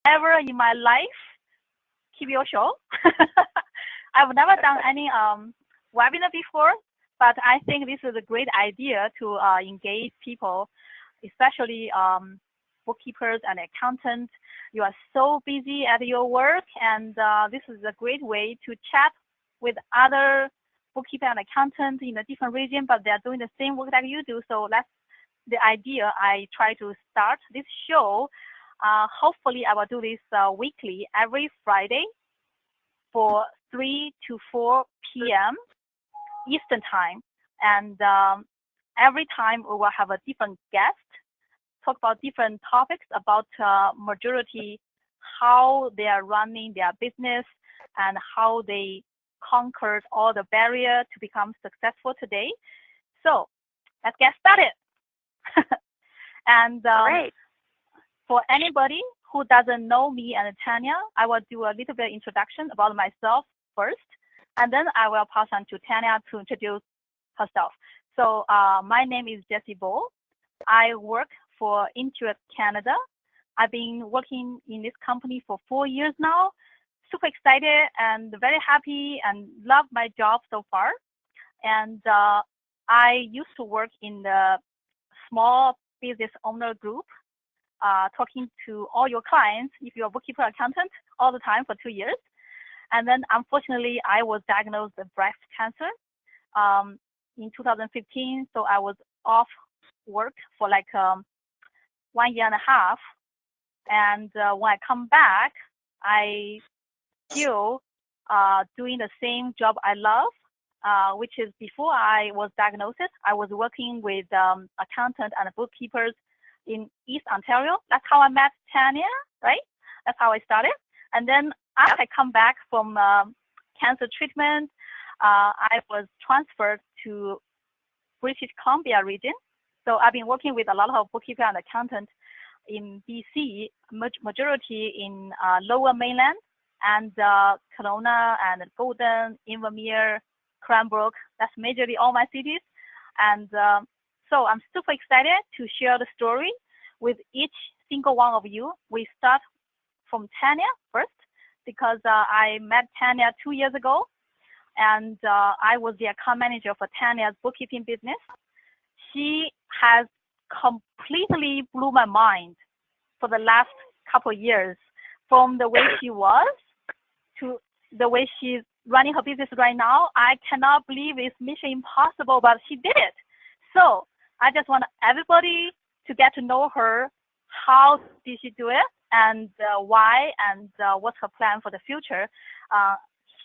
ever in my life keep your show. I've never done any webinar before, but I think this is a great idea to engage people, especially bookkeepers and accountants. You are so busy at your work, and this is a great way to chat with other bookkeeper and accountants in a different region, but they're doing the same work that you do. So that's the idea. I try to start this show. Hopefully, I will do this weekly, every Friday for 3 to 4 p.m. Eastern time. And every time we will have a different guest, talk about different topics about majority, how they are running their business and how they conquered all the barriers to become successful today. So let's get started. And for anybody who doesn't know me and Tanya, I will do a little bit introduction about myself first, and then I will pass on to Tanya to introduce herself. So my name is Jessie. I work for Intuit Canada. I've been working in this company for 4 years now. Super excited and very happy and love my job so far. And I used to work in the small business owner group, talking to all your clients, if you're a bookkeeper accountant, all the time for 2 years. And then unfortunately, I was diagnosed with breast cancer in 2015. So I was off work for like 1 year and a half. And when I come back, I still doing the same job I love, which is before I was diagnosed, I was working with accountants and bookkeepers in East Ontario. That's how I met Tanya, right? That's how I started. And then after I come back from cancer treatment, I was transferred to British Columbia region. So I've been working with a lot of bookkeepers and accountants in BC, majority in Lower Mainland, and Kelowna and Golden, Invermere, Cranbrook. That's majorly all my cities. And so I'm super excited to share the story with each single one of you. We start from Tanya first, because I met Tanya 2 years ago, and I was the account manager for Tanya's bookkeeping business. She has completely blew my mind for the last couple of years, from the way she was to the way she's running her business right now. I cannot believe it's mission impossible, but she did it. So I just want everybody to get to know her. How did she do it, and why, and what's her plan for the future?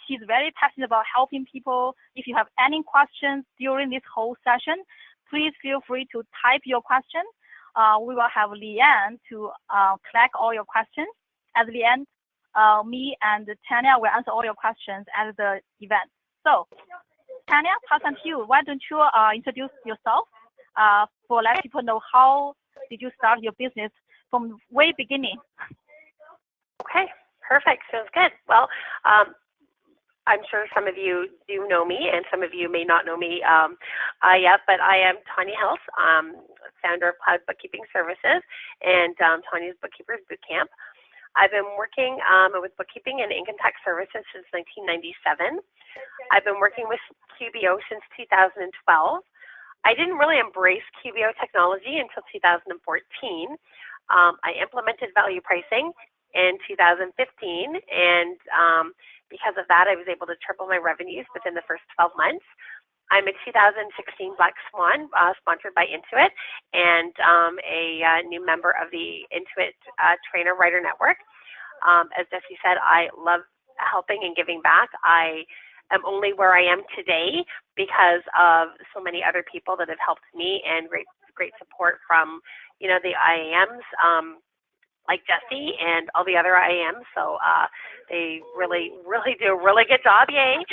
She's very passionate about helping people. If you have any questions during this whole session, please feel free to type your question. We will have Leanne to collect all your questions. At the end, me and Tanya will answer all your questions at the event. So, Tanya, pass on to you. Why don't you introduce yourself for letting people know how did you start your business from way beginning? Okay, perfect. Sounds good. Well, I'm sure some of you do know me, and some of you may not know me yet, but I am Tanya Hilts, founder of Cloud Bookkeeping Services and Tanya's Bookkeepers Bootcamp. I've been working with bookkeeping and income tax services since 1997. I've been working with QBO since 2012. I didn't really embrace QBO technology until 2014. I implemented value pricing in 2015, and because of that, I was able to triple my revenues within the first 12 months. I'm a 2016 Black Swan, sponsored by Intuit, and a new member of the Intuit Trainer Writer Network. As Jessie said, I love helping and giving back. I am only where I am today because of so many other people that have helped me, and great support from, you know, the IAMs, like Jessie and all the other IAMs. So they really do a really good job. Yay.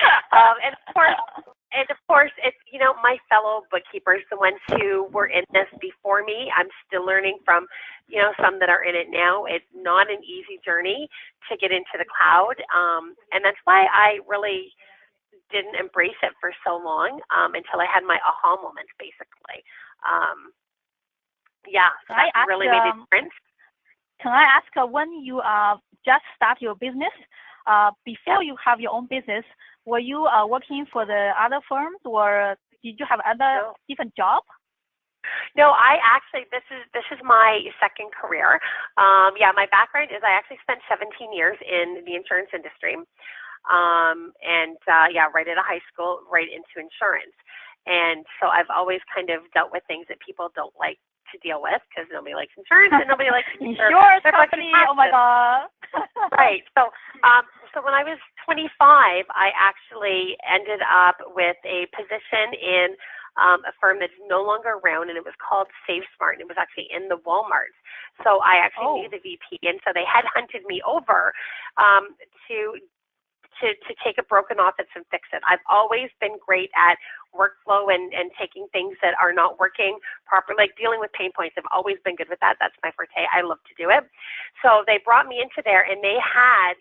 And of course, it's, you know, my fellow bookkeepers, the ones who were in this before me. I'm still learning from, you know, some that are in it now. It's not an easy journey to get into the cloud. And that's why I really didn't embrace it for so long, until I had my aha moments, basically. Yeah, so that really made a difference. can I ask when you just start your business, before you have your own business, were you working for the other firms, or did you have other different jobs? No, I actually, this is my second career. Yeah, my background is I actually spent 17 years in the insurance industry. Yeah, right out of high school, right into insurance. And so I've always kind of dealt with things that people don't like to deal with because nobody likes insurance and nobody likes insurance company. Oh my God. Right. So when I was 25, I actually ended up with a position in a firm that's no longer around, and it was called Save Smart, and it was actually in the Walmart. So I actually knew the VP, and so they headhunted me over to take a broken office and fix it. I've always been great at workflow and taking things that are not working properly, like dealing with pain points. I've always been good with that. That's my forte. I love to do it. So they brought me into there, and they had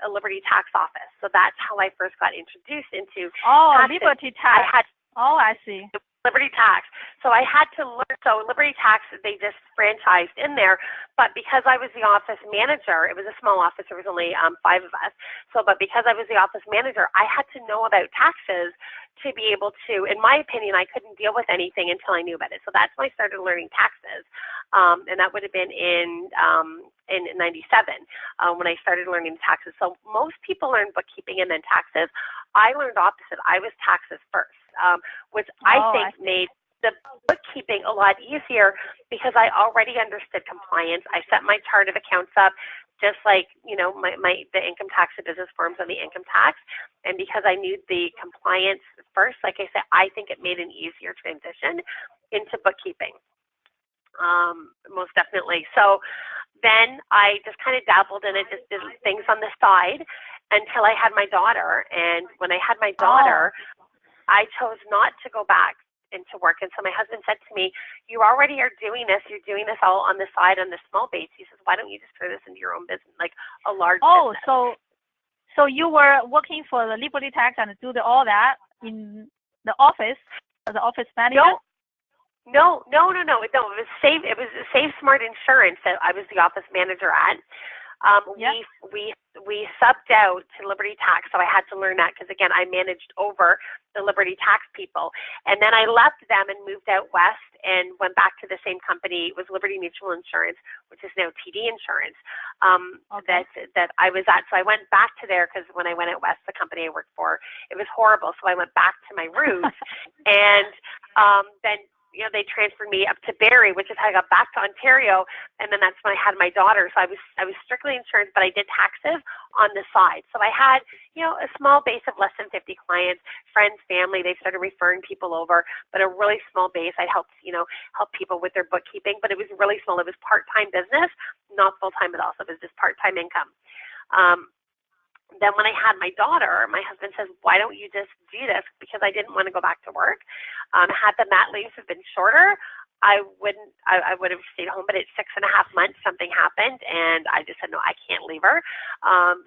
a Liberty Tax office. So that's how I first got introduced into taxes. Liberty Tax. I see. Liberty Tax. So I had to learn. So Liberty Tax, they just franchised in there. But because I was the office manager, it was a small office. There was only 5 of us. But because I was the office manager, I had to know about taxes to be able to, in my opinion, I couldn't deal with anything until I knew about it. So that's when I started learning taxes. And that would have been in 97 when I started learning taxes. So most people learn bookkeeping and then taxes. I learned opposite. I was taxes first, which I think made the bookkeeping a lot easier because I already understood compliance. I set my chart of accounts up just like, you know, the income tax and business forms on the income tax. And because I knew the compliance first, like I said, I think it made an easier transition into bookkeeping. Most definitely. So then I just kind of dabbled in it, just did things on the side until I had my daughter. And when I had my daughter, I chose not to go back into work. And so my husband said to me, you already are doing this. You're doing this all on the side on the small base. He says, why don't you just turn this into your own business, like a large business? So you were working for the Liberty Tax and do all that in the office as the office manager? No. It was Save Smart Insurance that I was the office manager at. We subbed out to Liberty Tax, so I had to learn that because, again, I managed over the Liberty Tax people. And then I left them and moved out west and went back to the same company. It was Liberty Mutual Insurance, which is now TD Insurance, that I was at. So I went back to there because when I went out west, the company I worked for, it was horrible. So I went back to my roots. And then they transferred me up to Barrie, which is how I got back to Ontario, and then that's when I had my daughter. So I was strictly insurance, but I did taxes on the side. So I had, a small base of less than 50 clients, friends, family. They started referring people over, but a really small base. I helped, help people with their bookkeeping, but it was really small. It was part-time business, not full-time at all. So it was just part-time income. Then when I had my daughter, my husband says, why don't you just do this? Because I didn't want to go back to work. Had the mat leaves have been shorter, I would have stayed home. But at 6.5 months, something happened, and I just said, no, I can't leave her.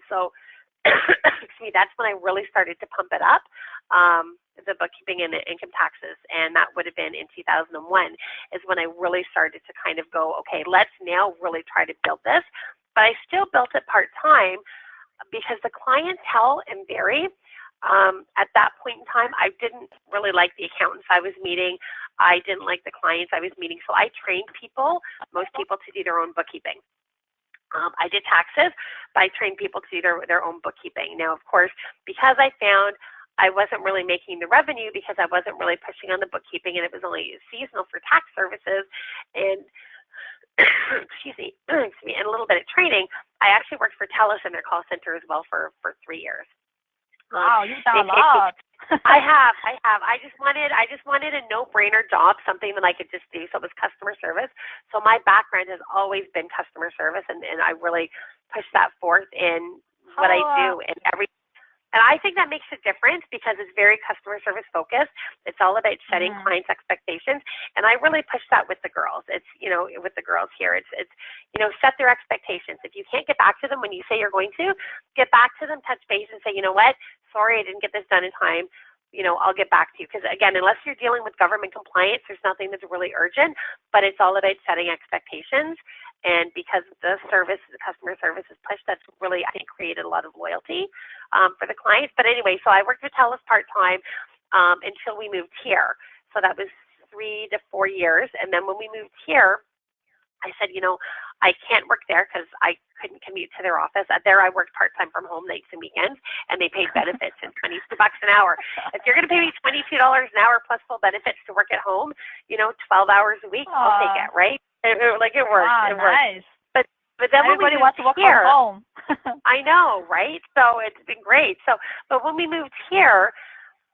So excuse me, that's when I really started to pump it up, the bookkeeping and the income taxes. And that would have been in 2001 is when I really started to kind of go, okay, let's now really try to build this. But I still built it part-time, because the clientele in Barrie, at that point in time, I didn't really like the accountants I was meeting. I didn't like the clients I was meeting. So I trained most people to do their own bookkeeping. I did taxes, but I trained people to do their own bookkeeping. Now, of course, because I found I wasn't really making the revenue because I wasn't really pushing on the bookkeeping, and it was only seasonal for tax services, and excuse me, and a little bit of training, I actually worked for TELUS in their call center as well for 3 years. Wow, you've done a lot. I have. I just wanted a no-brainer job, something that I could just do. So it was customer service. So my background has always been customer service, and I really push that forth in what I do and every. And I think that makes a difference because it's very customer service focused. It's all about setting clients' expectations. And I really push that with the girls. It's, with the girls here, it's set their expectations. If you can't get back to them when you say you're going to, get back to them, touch base and say, you know what, sorry, I didn't get this done in time. I'll get back to you. Because again, unless you're dealing with government compliance, there's nothing that's really urgent, but it's all about setting expectations And because the customer service is pushed, that's really, I think, created a lot of loyalty for the clients. But anyway, so I worked with TELUS part-time until we moved here. So that was 3 to 4 years. And then when we moved here, I said, I can't work there because I couldn't commute to their office. There I worked part-time from home nights and weekends, and they paid benefits at $22 an hour. If you're going to pay me $22 an hour plus full benefits to work at home, 12 hours a week, I'll take it, right? It worked. It worked. Nice. But then everybody when we wants moved to work here, from home. I know, right? So it's been great. But when we moved here,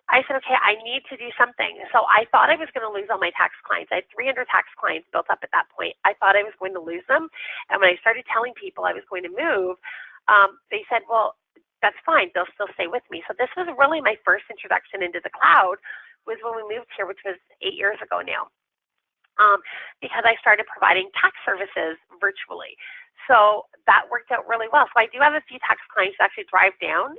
I said, okay, I need to do something. So I thought I was going to lose all my tax clients. I had 300 tax clients built up at that point. I thought I was going to lose them. And when I started telling people I was going to move, they said, well, that's fine. They'll still stay with me. So this was really my first introduction into the cloud was when we moved here, which was 8 years ago now, because I started providing tax services virtually. So that worked out really well. So I do have a few tax clients that actually drive down.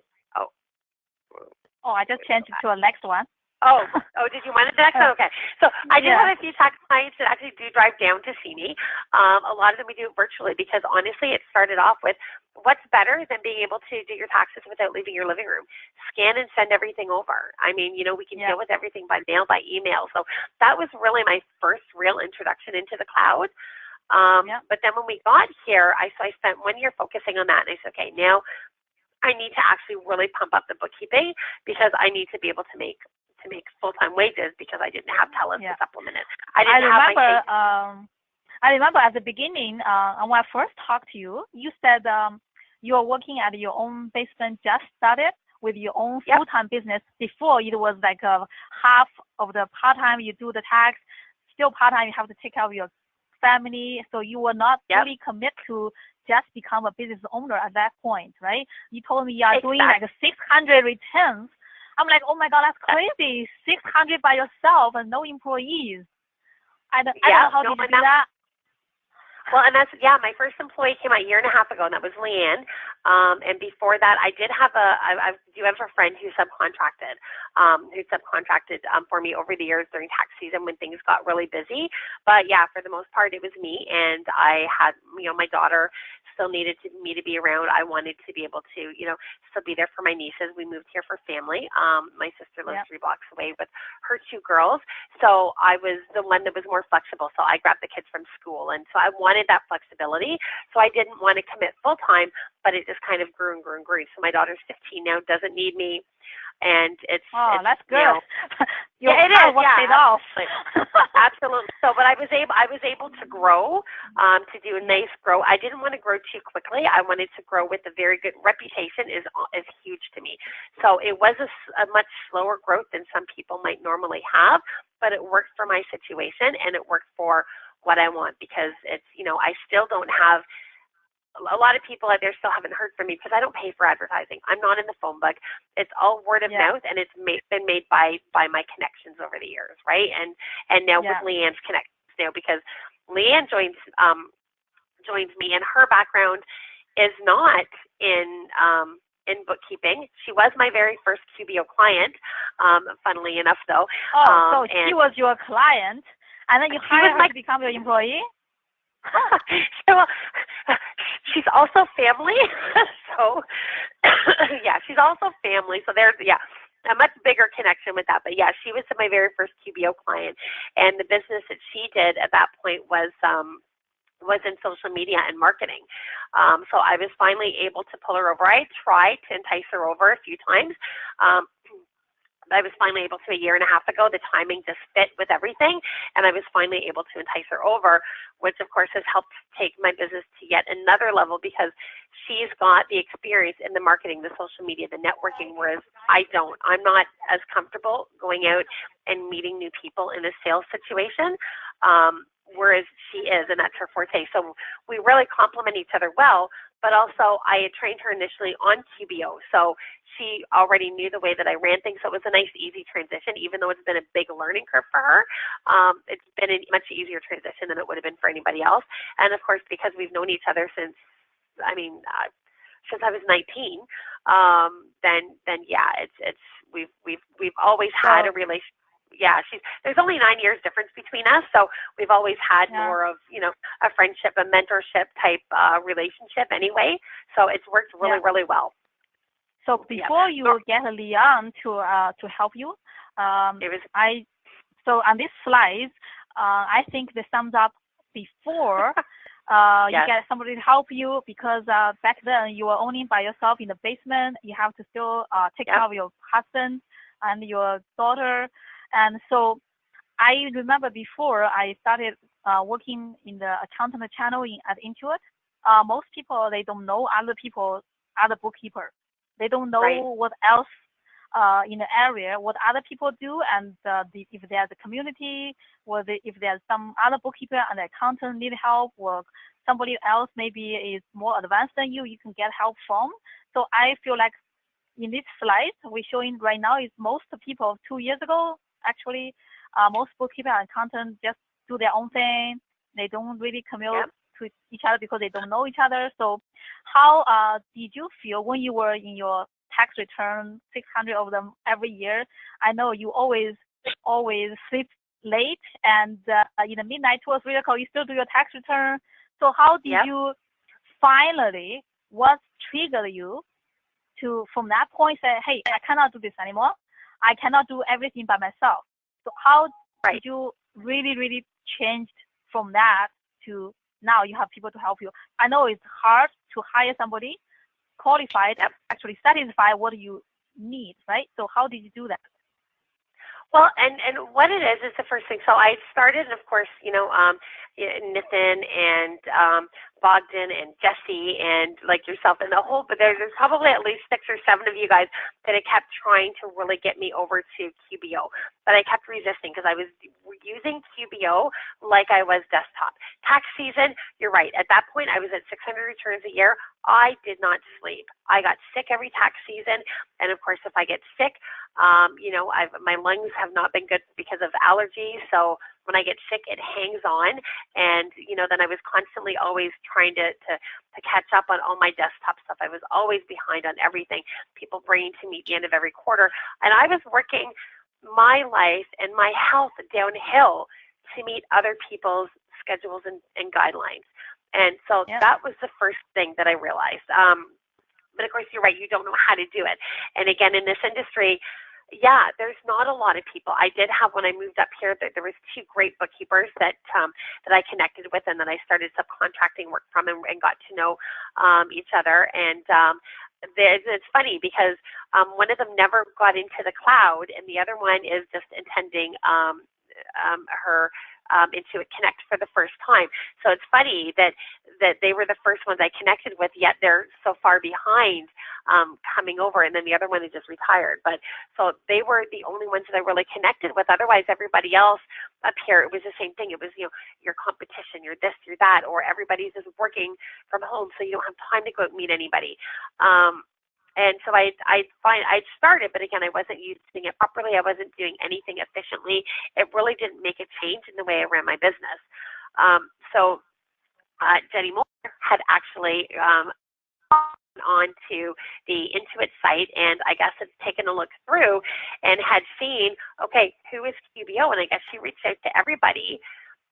Oh, I just changed it to a next one. Oh, did you want it next? Okay. So I do have a few tax clients that actually do drive down to see me. A lot of them we do it virtually because honestly it started off with what's better than being able to do your taxes without leaving your living room? Scan and send everything over. I mean, we can deal with everything by mail, by email. So that was really my first real introduction into the cloud. But then when we got here, I spent 1 year focusing on that, and I said, okay, now I need to actually really pump up the bookkeeping because I need to be able to make full-time wages because I didn't have TELUS to supplement it. I remember at the beginning, when I first talked to you, you said you were working at your own basement, just started with your own full-time business. Before it was like half of the part-time you do the tax, still part-time you have to take care of your family, so you were not fully commit to just become a business owner at that point, right? You told me you are doing like 600 returns. I'm like, oh my God, that's crazy. 600 by yourself and no employees. I don't know how to do that. Well, and my first employee came out 1.5 years ago, and that was Leanne. And before that, I do have a friend who subcontracted for me over the years during tax season when things got really busy. But yeah, for the most part, it was me, and I had, my daughter still needed me to be around. I wanted to be able to, still be there for my nieces. We moved here for family. My sister lives 3 blocks away with her 2 girls. So I was the one that was more flexible. So I grabbed the kids from school. And so I wanted that flexibility. So I didn't want to commit full time, but it just kind of grew and grew and grew. So my daughter's 15 now, doesn't need me. And it's that's good. It is. Paid off. Absolutely. So, but I was able to grow, to do a nice grow. I didn't want to grow too quickly. I wanted to grow with a very good reputation. Is huge to me. So it was a much slower growth than some people might normally have, but it worked for my situation and it worked for what I want because it's I still don't have. A lot of people out there still haven't heard from me because I don't pay for advertising. I'm not in the phone book. It's all word of mouth, and it's been made by my connections over the years, right? And now with Leanne's connections now because Leanne joins me, and her background is not in bookkeeping. She was my very first QBO client, funnily enough, though. So she was your client, and then you hired her to become your employee? So, she's also family. So, she's also family. So there's, a much bigger connection with that. But she was my very first QBO client. And the business that she did at that point was in social media and marketing. So I was finally able to pull her over. I tried to entice her over a few times. I was finally able to 1.5 years ago. The timing just fit with everything, and I was finally able to entice her over, which of course has helped take my business to yet another level because she's got the experience in the marketing, the social media, the networking, whereas I don't. I'm not as comfortable going out and meeting new people in a sales situation, whereas she is, and that's her forte. So we really complement each other well, but also I had trained her initially on QBO. So she already knew the way that I ran things. So it was a nice, easy transition, even though it's been a big learning curve for her. It's been a much easier transition than it would have been for anybody else. And of course, because we've known each other since I was 19, then we've always had a relationship. yeah, there's only 9 years difference between us, so we've always had more of, a friendship, a mentorship type relationship anyway. So it's worked really, really well. So before you get Leon to help you, so on this slide, I think this sums up before you get somebody to help you, because back then you were only by yourself in the basement. You have to still take care of your husband and your daughter. And so I remember before I started working in the accountant channel at Intuit, most people, they don't know other bookkeepers. They don't know what else in the area, what other people do, and if there's a community, or if there's some other bookkeeper and the accountant need help, or somebody else maybe is more advanced than you can get help from. So I feel like in this slide we're showing right now is most people 2 years ago, actually, most bookkeeper and accountant just do their own thing. They don't really commute to each other because they don't know each other. So how did you feel when you were in your tax return, 600 of them every year? I know you always sleep late, and in the midnight 2 or 3 o'clock you still do your tax return. So how did you finally, what triggered you to, from that point, say, hey, I cannot do this anymore. I cannot do everything by myself. So how did you really, really change from that to now you have people to help you? I know it's hard to hire somebody qualified, actually satisfy what you need, right? So how did you do that? Well, and what it is the first thing. So I started, of course, Nathan and Bogdan and Jessie and like yourself and the whole, but there's probably at least 6 or 7 of you guys that had kept trying to really get me over to QBO, but I kept resisting because I was using QBO like I was desktop. Tax season, you're right. At that point, I was at 600 returns a year. I did not sleep. I got sick every tax season, and of course, if I get sick, my lungs have not been good because of allergies. So when I get sick, it hangs on. And, then I was constantly always trying to catch up on all my desktop stuff. I was always behind on everything. People bringing to me at the end of every quarter. And I was working my life and my health downhill to meet other people's schedules and guidelines. And so that was the first thing that I realized. But of course, you're right. You don't know how to do it. And again, in this industry, there's not a lot of people. I did have, when I moved up here, there was 2 great bookkeepers that I connected with and that I started subcontracting work from and got to know each other. And it's funny because one of them never got into the cloud, and the other one is just attending her Intuit Connect for the first time. So it's funny that they were the first ones I connected with, yet they're so far behind coming over, and then the other one is just retired. But so they were the only ones that I really connected with. Otherwise, everybody else up here, it was the same thing. It was, your competition, you're this, you're that, or everybody's just working from home, so you don't have time to go out and meet anybody. And so I started, but again, I wasn't using it properly. I wasn't doing anything efficiently. It really didn't make a change in the way I ran my business. So Jenny Moore had actually onto the Intuit site, and I guess had taken a look through and had seen, okay, who is QBO? And I guess she reached out to everybody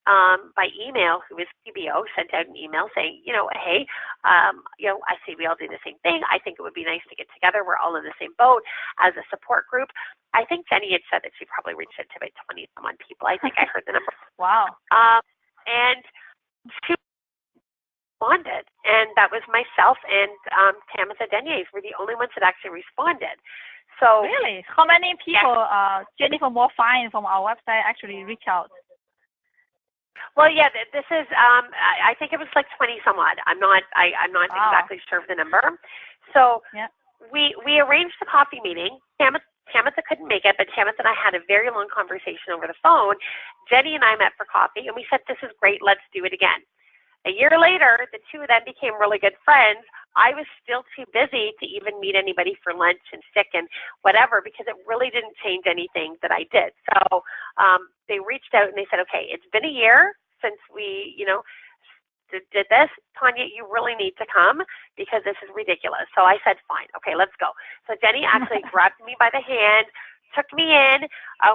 by email who is QBO, sent out an email saying, hey, I see we all do the same thing. I think it would be nice to get together. We're all in the same boat as a support group. I think Jenny had said that she probably reached out to about 20 some odd people. I think I heard the number. Wow. And she responded, and that was myself and Tamitha Deniers were the only ones that actually responded. So really, how many people? Jennifer Moore Fine from our website actually reached out. Well, this is. I think it was like 20 some odd. I'm not exactly sure of the number. So we arranged a coffee meeting. Tamitha couldn't make it, but Tamitha and I had a very long conversation over the phone. Jenny and I met for coffee, and we said, "This is great. Let's do it again." A year later, the 2 of them became really good friends. I was still too busy to even meet anybody for lunch and sick and whatever, because it really didn't change anything that I did. So they reached out and they said, okay, it's been a year since we, did this. Tanya, you really need to come because this is ridiculous. So I said, fine, okay, let's go. So Jenny actually grabbed me by the hand, took me in.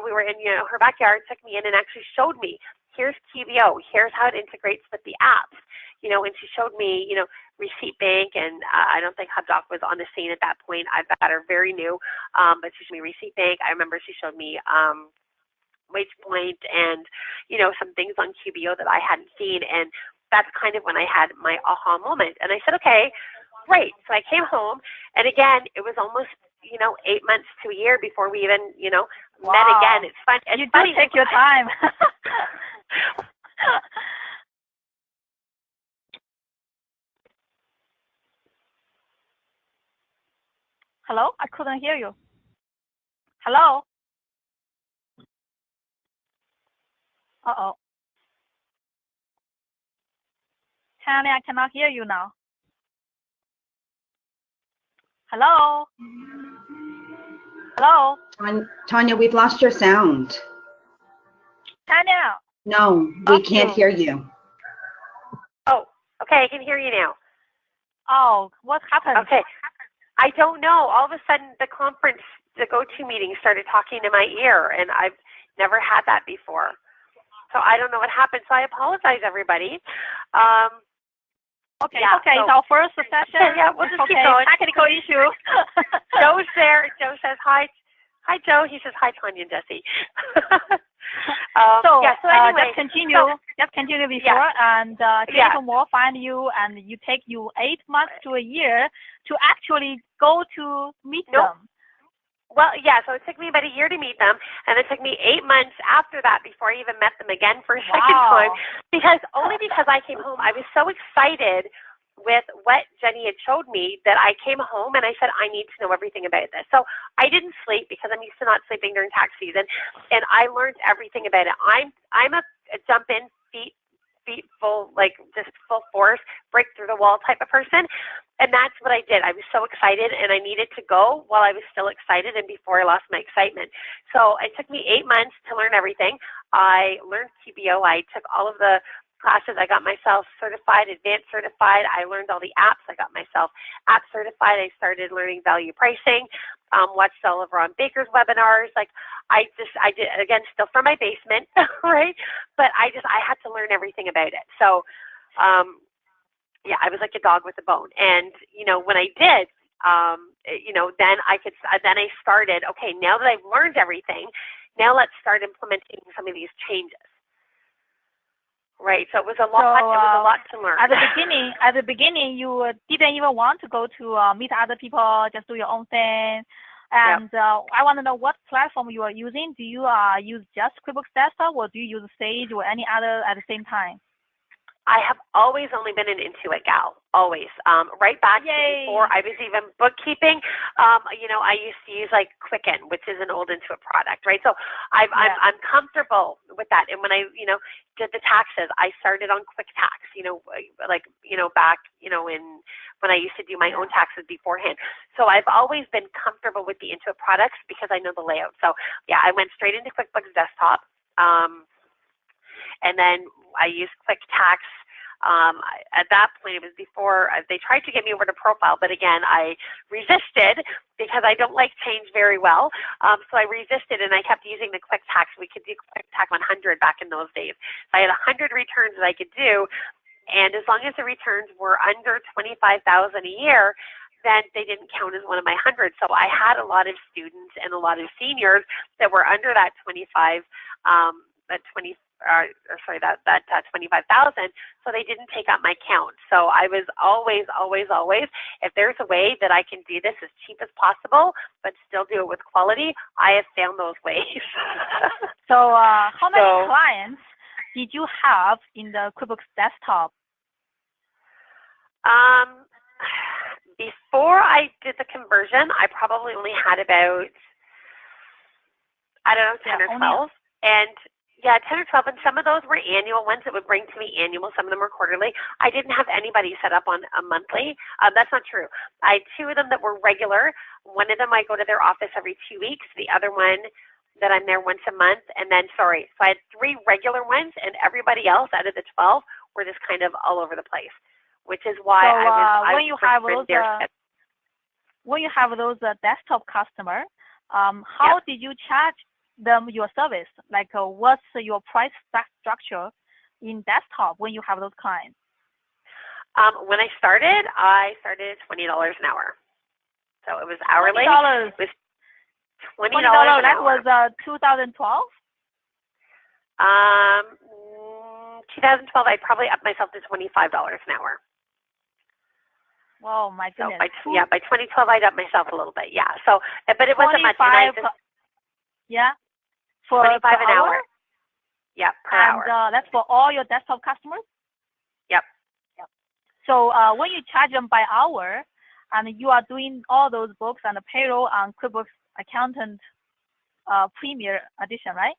We were in, her backyard, took me in and actually showed me, here's QBO, here's how it integrates with the apps, and she showed me, Receipt Bank, and I don't think HubDoc was on the scene at that point. I've got her very new, but she showed me Receipt Bank. I remember she showed me WagePoint and, some things on QBO that I hadn't seen, and that's kind of when I had my aha moment. And I said, okay, great. So I came home, and again, it was almost, 8 months to a year before we even, Wow. met again. It's fun. You do take your time. Hello? I couldn't hear you. Hello? Uh-oh. Tanya, I cannot hear you now. Hello? Hello? Tanya, we've lost your sound. Tanya? No, we can't hear you. Oh, okay, I can hear you now. Oh, what happened? Okay. I don't know. All of a sudden, the go-to meeting started talking to my ear, and I've never had that before. So I don't know what happened. So I apologize, everybody. Okay, yeah, okay. So, it's our first session. Yeah, we'll just keep going. Technical issue. Joe's there. Joe says hi. Hi, Joe. He says hi, Tanya and Jessie. So anyway, just continue before, and people more find you, and you take you 8 months to a year to actually go to meet them. Well, yeah, so it took me about a year to meet them, and it took me 8 months after that before I even met them again for a second time, because I came home, I was so excited with what Jenny had showed me that I came home and I said, I need to know everything about this. So I didn't sleep because I'm used to not sleeping during tax season, and I learned everything about it. I'm a jump in, feet full, like just full force, break through the wall type of person. And that's what I did. I was so excited, and I needed to go while I was still excited and before I lost my excitement. So it took me 8 months to learn everything. I learned QBO. I took all of the classes. I got myself certified, advanced certified. I learned all the apps. I got myself app certified. I started learning value pricing, watched all of Ron Baker's webinars. Like I did, again, still from my basement, right? But I had to learn everything about it. So, yeah, I was like a dog with a bone. And, when I did, then I started, okay, now that I've learned everything, now let's start implementing some of these changes. Right. So it was a lot, to learn. At the beginning, you didn't even want to go to meet other people, just do your own thing. And I want to know what platform you are using. Do you use just QuickBooks Desktop, or do you use Sage or any other at the same time? I have always only been an Intuit gal, always. Right back to before I was even bookkeeping, I used to use like Quicken, which is an old Intuit product, right? So I'm comfortable with that. And when I, did the taxes, I started on QuickTax, back, when I used to do my own taxes beforehand. So I've always been comfortable with the Intuit products because I know the layout. So yeah, I went straight into QuickBooks Desktop. And then I used QuickTax. At that point, it was before they tried to get me over to Profile, but again, I resisted because I don't like change very well. So I resisted, and I kept using the QuickTax. We could do QuickTax 100 back in those days. So I had 100 returns that I could do, and as long as the returns were under $25,000 a year, then they didn't count as one of my 100. So I had a lot of students and a lot of seniors that were under that 25,000, so they didn't take up my count. So I was always, if there's a way that I can do this as cheap as possible, but still do it with quality, I have found those ways. So how many clients did you have in the QuickBooks Desktop? Before I did the conversion, I probably only had about, 10 or 12. And 10 or 12, and some of those were annual ones that would bring to me annual. Some of them were quarterly. I didn't have anybody set up on a monthly. That's not true. I had 2 of them that were regular. One of them I go to their office every 2 weeks. The other one that I'm there once a month. And then, so I had 3 regular ones, and everybody else out of the 12 were just kind of all over the place, which is why when you have those desktop customer, How did you charge them your service? Like, what's your price structure in desktop when you have those clients? When I started at $20 an hour. So it was hourly. $20. It was $20 an hour. That was 2012? 2012, I probably upped myself to $25 an hour. Oh my goodness. So by 2012, I'd up myself a little bit. Yeah. So, but it wasn't much. For 25 an hour. Yeah, per hour. And that's for all your desktop customers? Yep. So when you charge them by hour, and you are doing all those books and the payroll on QuickBooks Accountant Premier Edition, right?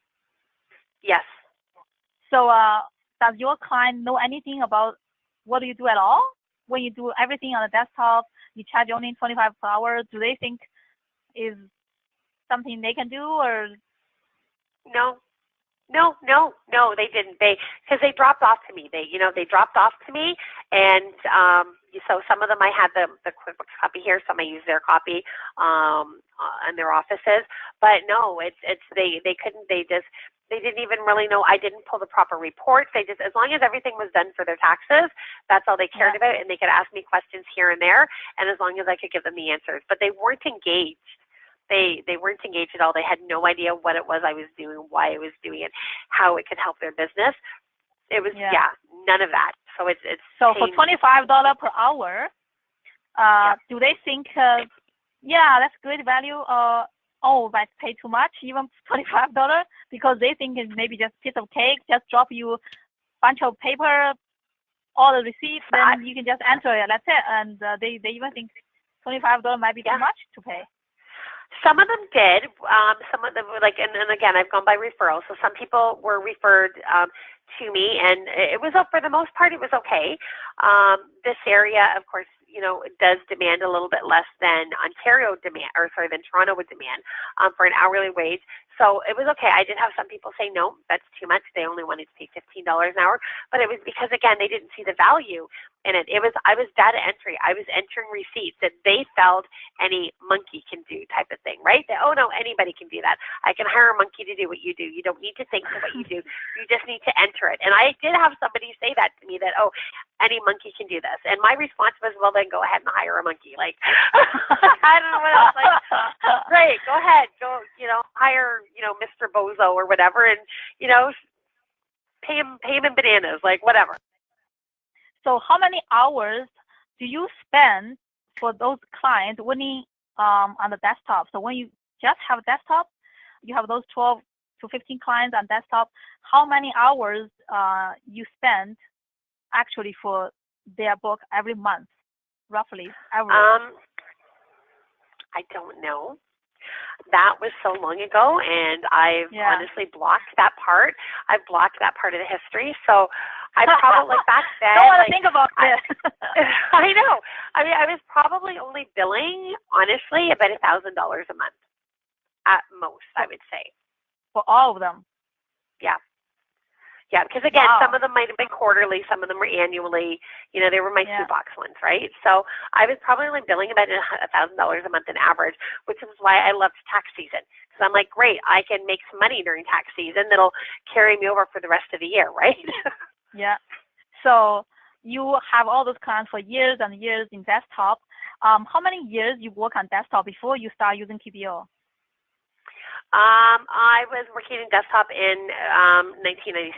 Yes. So does your client know anything about what do you do at all? When you do everything on the desktop, you charge only $25 per hour. Do they think is something they can do, or? No, they didn't. Because they dropped off to me. They dropped off to me, and so some of them I had the QuickBooks copy here, some I used their copy in their offices. But no, they couldn't. They didn't even really know. I didn't pull the proper reports. They just, as long as everything was done for their taxes, that's all they cared about, and they could ask me questions here and there, and as long as I could give them the answers. But they weren't engaged. They weren't engaged at all. They had no idea what it was I was doing, why I was doing it, how it could help their business. It was none of that. So it's so for $25 per hour, do they think that's good value? That's pay too much, even $25, because they think it's maybe just a piece of cake, just drop you a bunch of paper, all the receipts, then you can just enter it. That's it. And they even think $25 might be too much to pay. Some of them did. Some of them were like, and again, I've gone by referral. So some people were referred to me, and it was, for the most part, it was okay. This area, of course, does demand a little bit less than than Toronto would demand for an hourly wage. So it was okay. I did have some people say, no, that's too much. They only wanted to pay $15 an hour. But it was because, again, they didn't see the value in it. I was data entry. I was entering receipts that they felt any monkey can do type of thing, right? That, oh, no, anybody can do that. I can hire a monkey to do what you do. You don't need to think of what you do. You just need to enter it. And I did have somebody say that to me, that, oh, any monkey can do this. And my response was, well, then go ahead and hire a monkey. Like, I don't know what else. Like, great, go ahead. Go, hire, Mr. Bozo or whatever, and, pay him in bananas, like, whatever. So how many hours do you spend for those clients winning on the desktop? So when you just have a desktop, you have those 12 to 15 clients on desktop, how many hours you spend actually for their book every month, roughly, average? I don't know. That was so long ago, and I've honestly blocked that part. I've blocked that part of the history. So I probably, back then, don't want to think about this. I know. I mean, I was probably only billing, honestly, about $1,000 a month at most, I would say. For all of them? Yeah. Yeah, because again, some of them might have been quarterly, some of them were annually. They were my shoebox ones, right? So I was probably only billing about $1,000 a month in average, which is why I loved tax season. Because I'm like, great, I can make some money during tax season that'll carry me over for the rest of the year, right? Yeah. So you have all those clients for years and years in desktop. How many years you work on desktop before you start using QBO? I was working in desktop in 1997.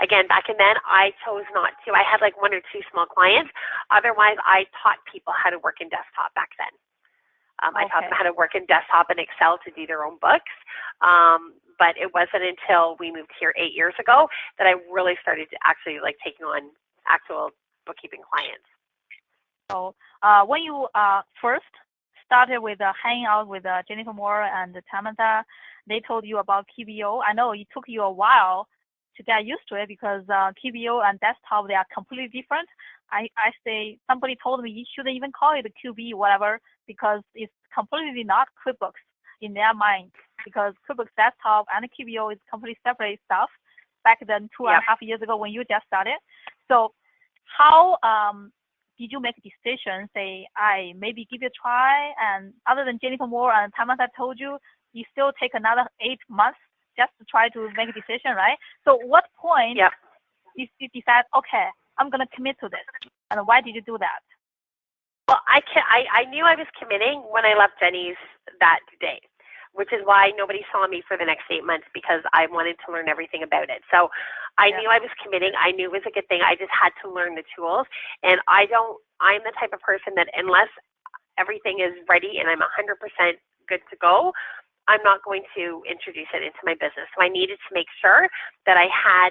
Again, back in then, I chose not to. I had like one or two small clients. Otherwise, I taught people how to work in desktop back then. I taught them how to work in desktop and Excel to do their own books. But it wasn't until we moved here 8 years ago that I really started to actually taking on actual bookkeeping clients. So when you first started with hanging out with Jennifer Moore and Tamantha, they told you about QBO. I know it took you a while to get used to it because QBO and desktop, they are completely different. I say, somebody told me you shouldn't even call it a QB, whatever, because it's completely not QuickBooks in their mind, because QuickBooks desktop and QBO is completely separate stuff back then 2.5 years ago when you just started. So how did you make a decision, say, I maybe give it a try, and other than Jennifer Moore and Thomas, I told you, you still take another 8 months just to try to make a decision, right? So what point did you decide, okay, I'm going to commit to this? And why did you do that? Well, I knew I was committing when I left Jenny's that day, which is why nobody saw me for the next 8 months, because I wanted to learn everything about it. So I knew I was committing. I knew it was a good thing. I just had to learn the tools. And I'm the type of person that unless everything is ready and I'm 100% good to go, I'm not going to introduce it into my business. So I needed to make sure that I had,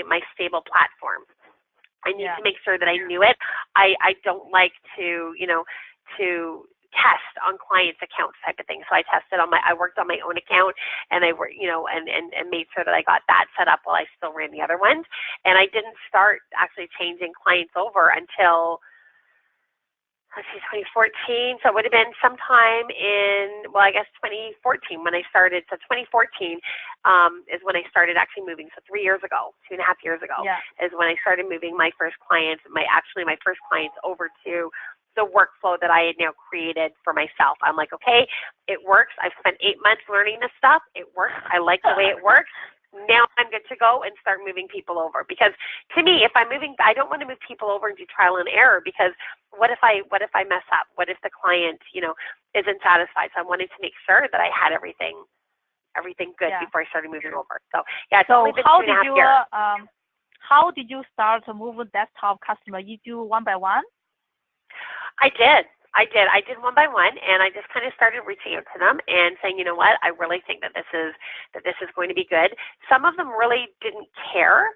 my stable platform. I need to make sure that I knew it. I don't like to, to test on clients' accounts type of thing. So I worked on my own account, and I worked, and made sure that I got that set up while I still ran the other ones. And I didn't start actually changing clients over until 2014. So it would have been sometime in, 2014 when I started. So 2014 is when I started actually moving. So 3 years ago, 2.5 years ago, is when I started moving my first clients, my first clients over to the workflow that I had now created for myself. I'm like, okay, it works. I've spent 8 months learning this stuff. It works. I like the way it works. Now I'm good to go and start moving people over. Because to me, if I'm moving, I don't want to move people over and do trial and error, because what if I mess up? What if the client, isn't satisfied? So I wanted to make sure that I had everything good before I started moving over. So it's only been 2.5 years. How did you start to move a desktop customer? You do one by one? I did one by one, and I just kind of started reaching out to them and saying, you know what, I really think that this is going to be good. Some of them really didn't care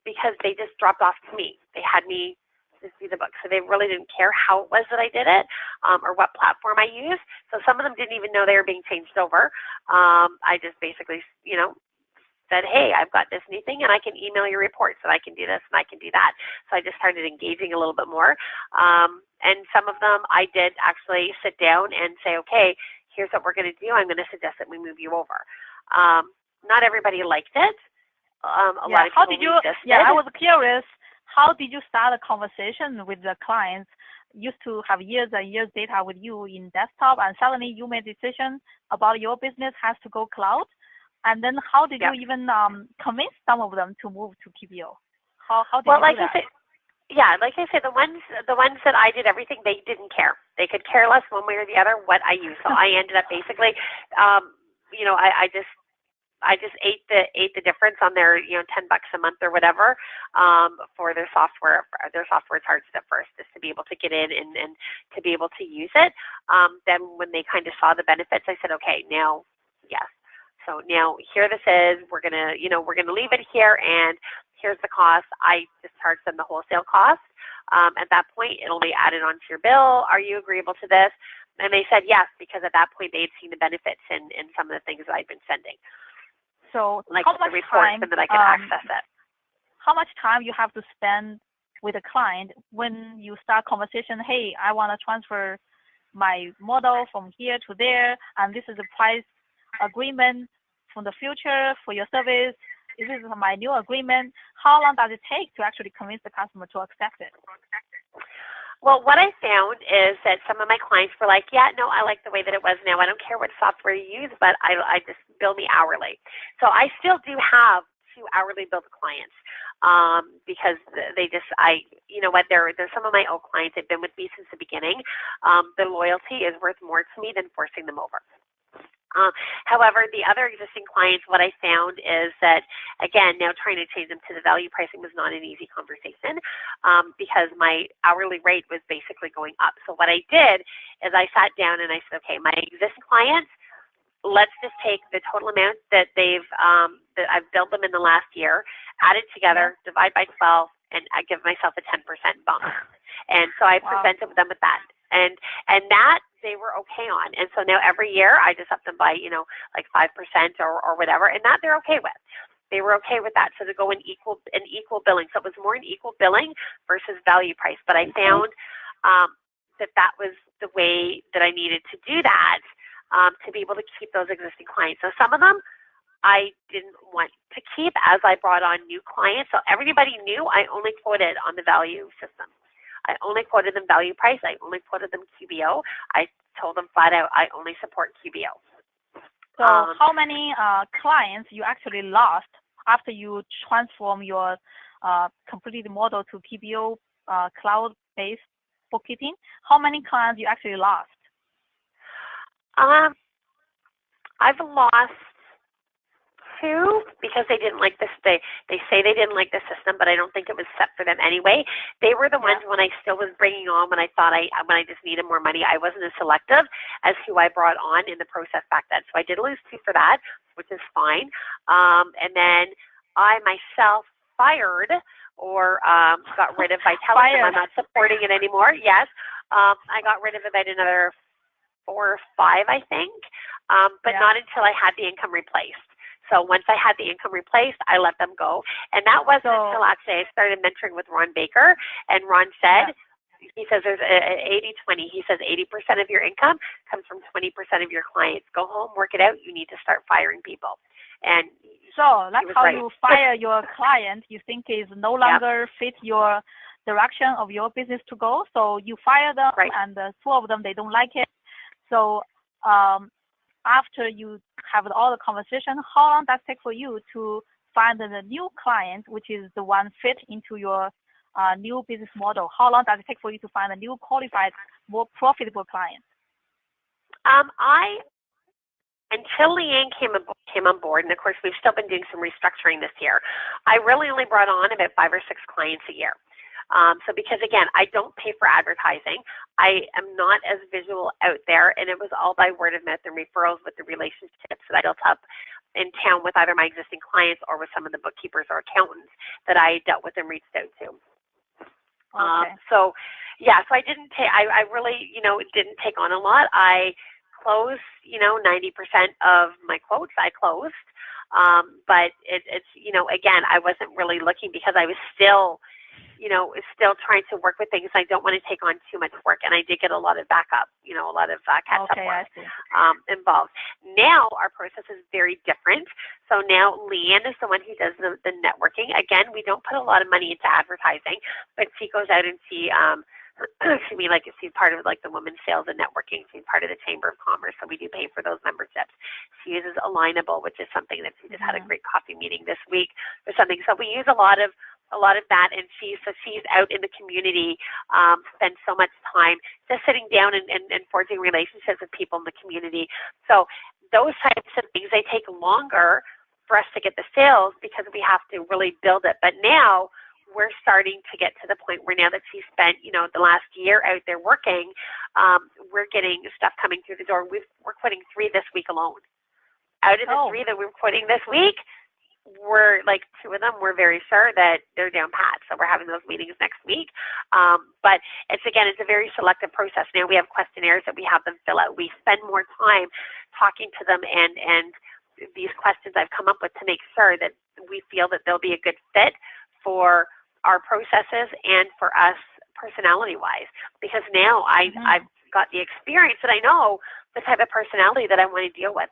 because they just dropped off to me. They had me to see the book, so they really didn't care how it was that I did it or what platform I used. So some of them didn't even know they were being changed over. I just basically, said, hey, I've got this new thing, and I can email your reports, and I can do this, and I can do that. So I just started engaging a little bit more. And some of them I did actually sit down and say, okay, here's what we're going to do. I'm going to suggest that we move you over. Not everybody liked it. A lot of people resisted. I was curious, how did you start a conversation with the clients? Used to have years and years data with you in desktop, and suddenly you made a decision about your business has to go cloud. And then how did you even convince some of them to move to QBO? How did you do that? Like I said, the ones that I did everything, they didn't care. They could care less one way or the other what I used. So I ended up basically, I just ate the difference on their $10 a month or whatever for their software. Their software charged at first just to be able to get in and to be able to use it. Then when they kind of saw the benefits, I said, okay, now yes. So now here this is. We're gonna leave it here, and here's the cost. I just charged them the wholesale cost. At that point, it'll be added onto your bill. Are you agreeable to this? And they said yes, because at that point they had seen the benefits in some of the things that I'd been sending. So like how much the reports, time, and that I could access it. How much time you have to spend with a client when you start conversation? Hey, I want to transfer my model from here to there, and this is the price agreement for the future for your service. This is my new agreement. How long does it take to actually convince the customer to accept it? Well, what I found is that some of my clients were like, yeah, no, I like the way that it was now. I don't care what software you use, but I just bill me hourly. So I still do have 2 hourly billed clients because they just, they're some of my old clients. They've been with me since the beginning. The loyalty is worth more to me than forcing them over. However, the other existing clients, what I found is that, again, now trying to change them to the value pricing was not an easy conversation because my hourly rate was basically going up. So what I did is I sat down and I said, okay, my existing clients, let's just take the total amount that that I've billed them in the last year, add it together, divide by 12, and I give myself a 10% bump. And so I presented them with that. And that they were okay on. And so now every year I just up them by, like 5% or whatever, and that they're okay with. They were okay with that. So to go in equal billing. So it was more an equal billing versus value price. But I found that was the way that I needed to do that to be able to keep those existing clients. So some of them I didn't want to keep as I brought on new clients. So everybody knew I only quoted on the value system. I only quoted them value price. I only quoted them QBO. I told them flat out, I only support QBO. So how many clients you actually lost after you transform your complete model to QBO cloud-based bookkeeping? How many clients you actually lost? I've lost 2 because they didn't like this. They say they didn't like the system, but I don't think it was set for them anyway. They were the ones when I still was bringing on when I thought when I just needed more money. I wasn't as selective as who I brought on in the process back then. So I did lose 2 for that, which is fine. And then I myself fired or got rid of by telling them I'm not supporting it anymore. Yes, I got rid of about another 4 or 5, I think, but not until I had the income replaced. So once I had the income replaced, I let them go. And that wasn't until actually I started mentoring with Ron Baker. And Ron said, he says there's 80-20. He says 80% of your income comes from 20% of your clients. Go home, work it out. You need to start firing people. And so that's how you fire your client you think is no longer fit your direction of your business to go. So you fire them, and 2 of them, they don't like it. So after you have all the conversation, how long does it take for you to find the new client, which is the one fit into your new business model? How long does it take for you to find a new qualified, more profitable client? Until Leanne came on board, and of course we've still been doing some restructuring this year, I really only brought on about 5 or 6 clients a year. So because, again, I don't pay for advertising, I am not as visual out there, and it was all by word of mouth and referrals with the relationships that I built up in town with either my existing clients or with some of the bookkeepers or accountants that I dealt with and reached out to. So I didn't take, I really, didn't take on a lot. I closed, 90% of my quotes I closed, but it's, again, I wasn't really looking because I was still trying to work with things. I don't want to take on too much work, and I did get a lot of backup, a lot of catch-up work involved. Now our process is very different. So now Leanne is the one who does the networking. Again, we don't put a lot of money into advertising, but she goes out and she's part of the women's sales and networking. She's part of the Chamber of Commerce, so we do pay for those memberships. She uses Alignable, which is something that she just had a great coffee meeting this week or something. So we use a lot of that, and she's out in the community, spends so much time just sitting down and forging relationships with people in the community. So those types of things, they take longer for us to get the sales because we have to really build it. But now we're starting to get to the point where now that she's spent, the last year out there working, we're getting stuff coming through the door. We're quitting 3 this week alone. Out of the 3 that we're quitting this week, we're 2 of them, we're very sure that they're down pat. So we're having those meetings next week. But it's a very selective process. Now we have questionnaires that we have them fill out. We spend more time talking to them and these questions I've come up with to make sure that we feel that they'll be a good fit for our processes and for us personality-wise. Because now I've got the experience and I know the type of personality that I want to deal with.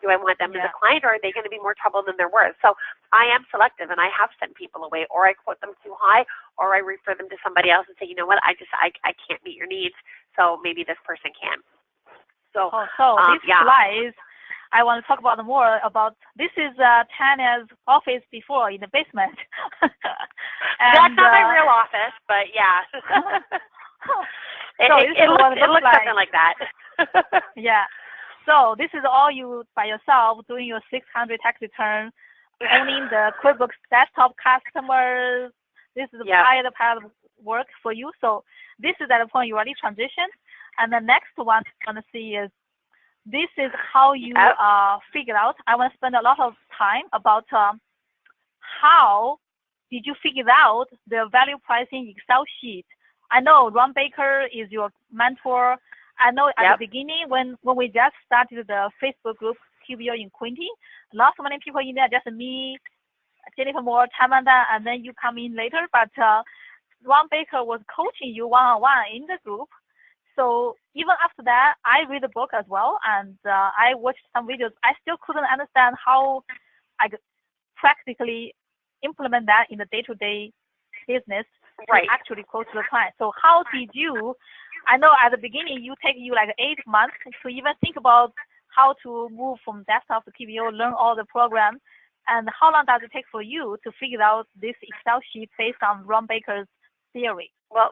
Do I want them as a client, or are they going to be more trouble than they're worth? So I am selective, and I have sent people away, or I quote them too high, or I refer them to somebody else and say, you know what, I can't meet your needs, so maybe this person can. So, these slides, I want to talk about more about, this is Tanya's office before in the basement. That's not my real office, but yeah. It looks something like that. Yeah. So this is all you by yourself doing your 600 tax return, owning the QuickBooks desktop customers. This is part of work for you. So this is at the point you already transitioned. And the next one I want to see is, this is how you figure out. I want to spend a lot of time about how did you figure out the value pricing Excel sheet. I know Ron Baker is your mentor. I know at the beginning when we just started the Facebook group QBO in Quinty, not so many people in there, just me, Jennifer Moore, Tamanda, and then you come in later. But Ron Baker was coaching you one-on-one in the group. So even after that, I read the book as well, and I watched some videos. I still couldn't understand how I could practically implement that in the day-to-day business to actually close to the client. So how did you, I know at the beginning you take you like 8 months to even think about how to move from desktop to PBO, learn all the program, and how long does it take for you to figure out this Excel sheet based on Ron Baker's theory? Well,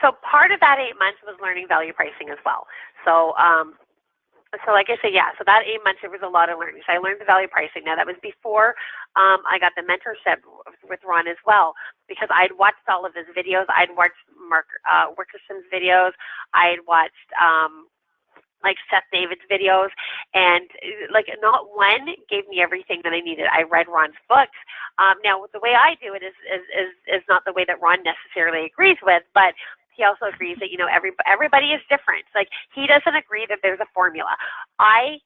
so part of that 8 months was learning value pricing as well. So, so like I said, yeah, so that 8 months, there was a lot of learning. So I learned the value pricing. Now, that was before I got the mentorship with Ron as well, because I'd watched all of his videos. I'd watched Mark Wickerson's videos. I'd watched like Seth David's videos, and like not one gave me everything that I needed. I read Ron's books. Now, the way I do it is not the way that Ron necessarily agrees with, but he also agrees that, you know, everybody is different. Like, he doesn't agree that there's a formula. I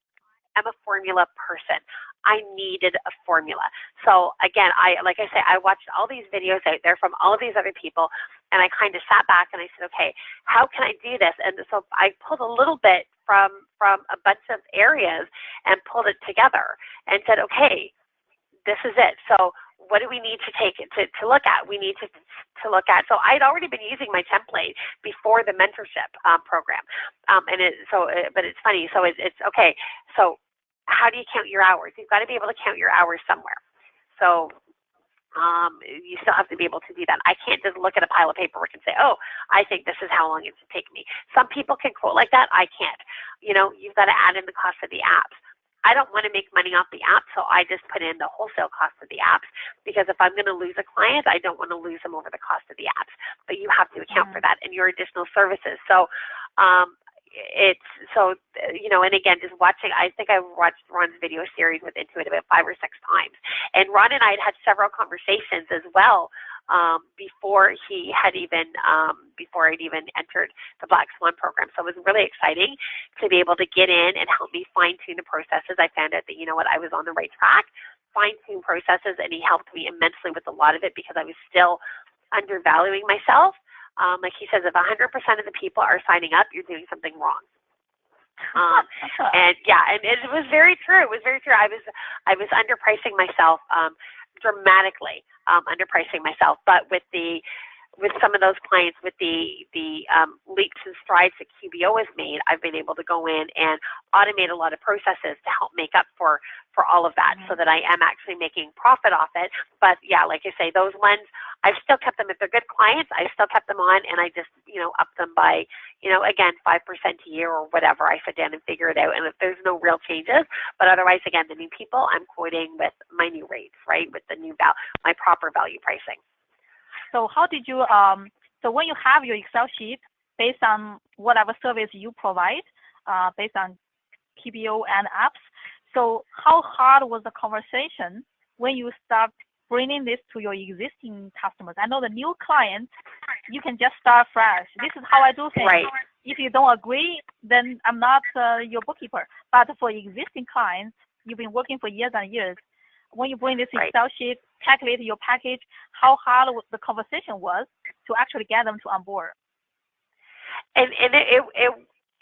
am a formula person. I needed a formula. So again, like I say, I watched all these videos out there from all of these other people, and I kind of sat back and I said, okay, how can I do this? And so I pulled a little bit from a bunch of areas and pulled it together and said, okay, this is it. So what do we need to take to look at? We need to look at. So I'd already been using my template before the mentorship program, but it's funny. So it's okay. So how do you count your hours? You've got to be able to count your hours somewhere. So you still have to be able to do that. I can't just look at a pile of paperwork and say, oh, I think this is how long it should take me. Some people can quote like that. I can't. You know, you've got to add in the cost of the apps. I don't want to make money off the app, so I just put in the wholesale cost of the apps, because if I'm going to lose a client, I don't want to lose them over the cost of the apps. But you have to account for that in your additional services. So you know, and again, just watching, I think I watched Ron's video series with Intuit about 5 or 6 times. And Ron and I had several conversations as well before I'd even entered the Black Swan program. So it was really exciting to be able to get in and help me fine-tune the processes. I found out that, you know what, I was on the right track, fine-tune processes, and he helped me immensely with a lot of it, because I was still undervaluing myself. Like he says, if 100% of the people are signing up, you're doing something wrong. And yeah, and it was very true. It was very true. I was underpricing myself dramatically, underpricing myself. But with some of those clients, with the leaps and strides that QBO has made, I've been able to go in and automate a lot of processes to help make up for all of that, so that I am actually making profit off it. But yeah, like I say, those ones, I've still kept them. If they're good clients, I've still kept them on, and I just, you know, up them by, you know, again, 5% a year or whatever. I sit down and figure it out, and if there's no real changes, but otherwise, again, the new people, I'm quoting with my new rates, right, with the new my proper value pricing. So how did you, so when you have your Excel sheet based on whatever service you provide, based on PBO and apps, so how hard was the conversation when you start bringing this to your existing customers? I know the new clients, you can just start fresh. This is how I do things. Right. If you don't agree, then I'm not your bookkeeper. But for existing clients, you've been working for years and years. When you bring this Excel sheet, calculate your package, how hard the conversation was to actually get them to on board. And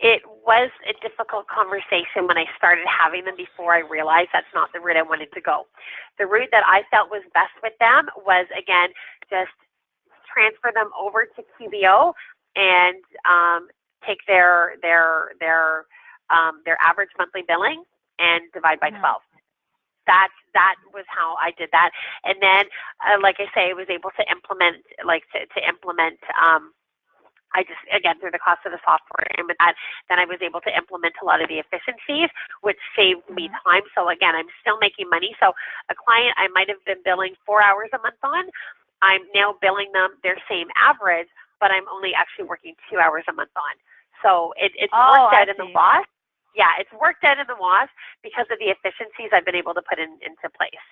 it was a difficult conversation when I started having them, before I realized that's not the route I wanted to go. The route that I felt was best with them was, again, just transfer them over to QBO and take their average monthly billing and divide by 12. That was how I did that. And then, like I say, I was able to implement, I just, again, through the cost of the software, and with that, then I was able to implement a lot of the efficiencies, which saved me time. So again, I'm still making money. So a client I might have been billing 4 hours a month on, I'm now billing them their same average, but I'm only actually working 2 hours a month on. So it's worked out in the wash. Yeah, it's worked out in the wash because of the efficiencies I've been able to put into place.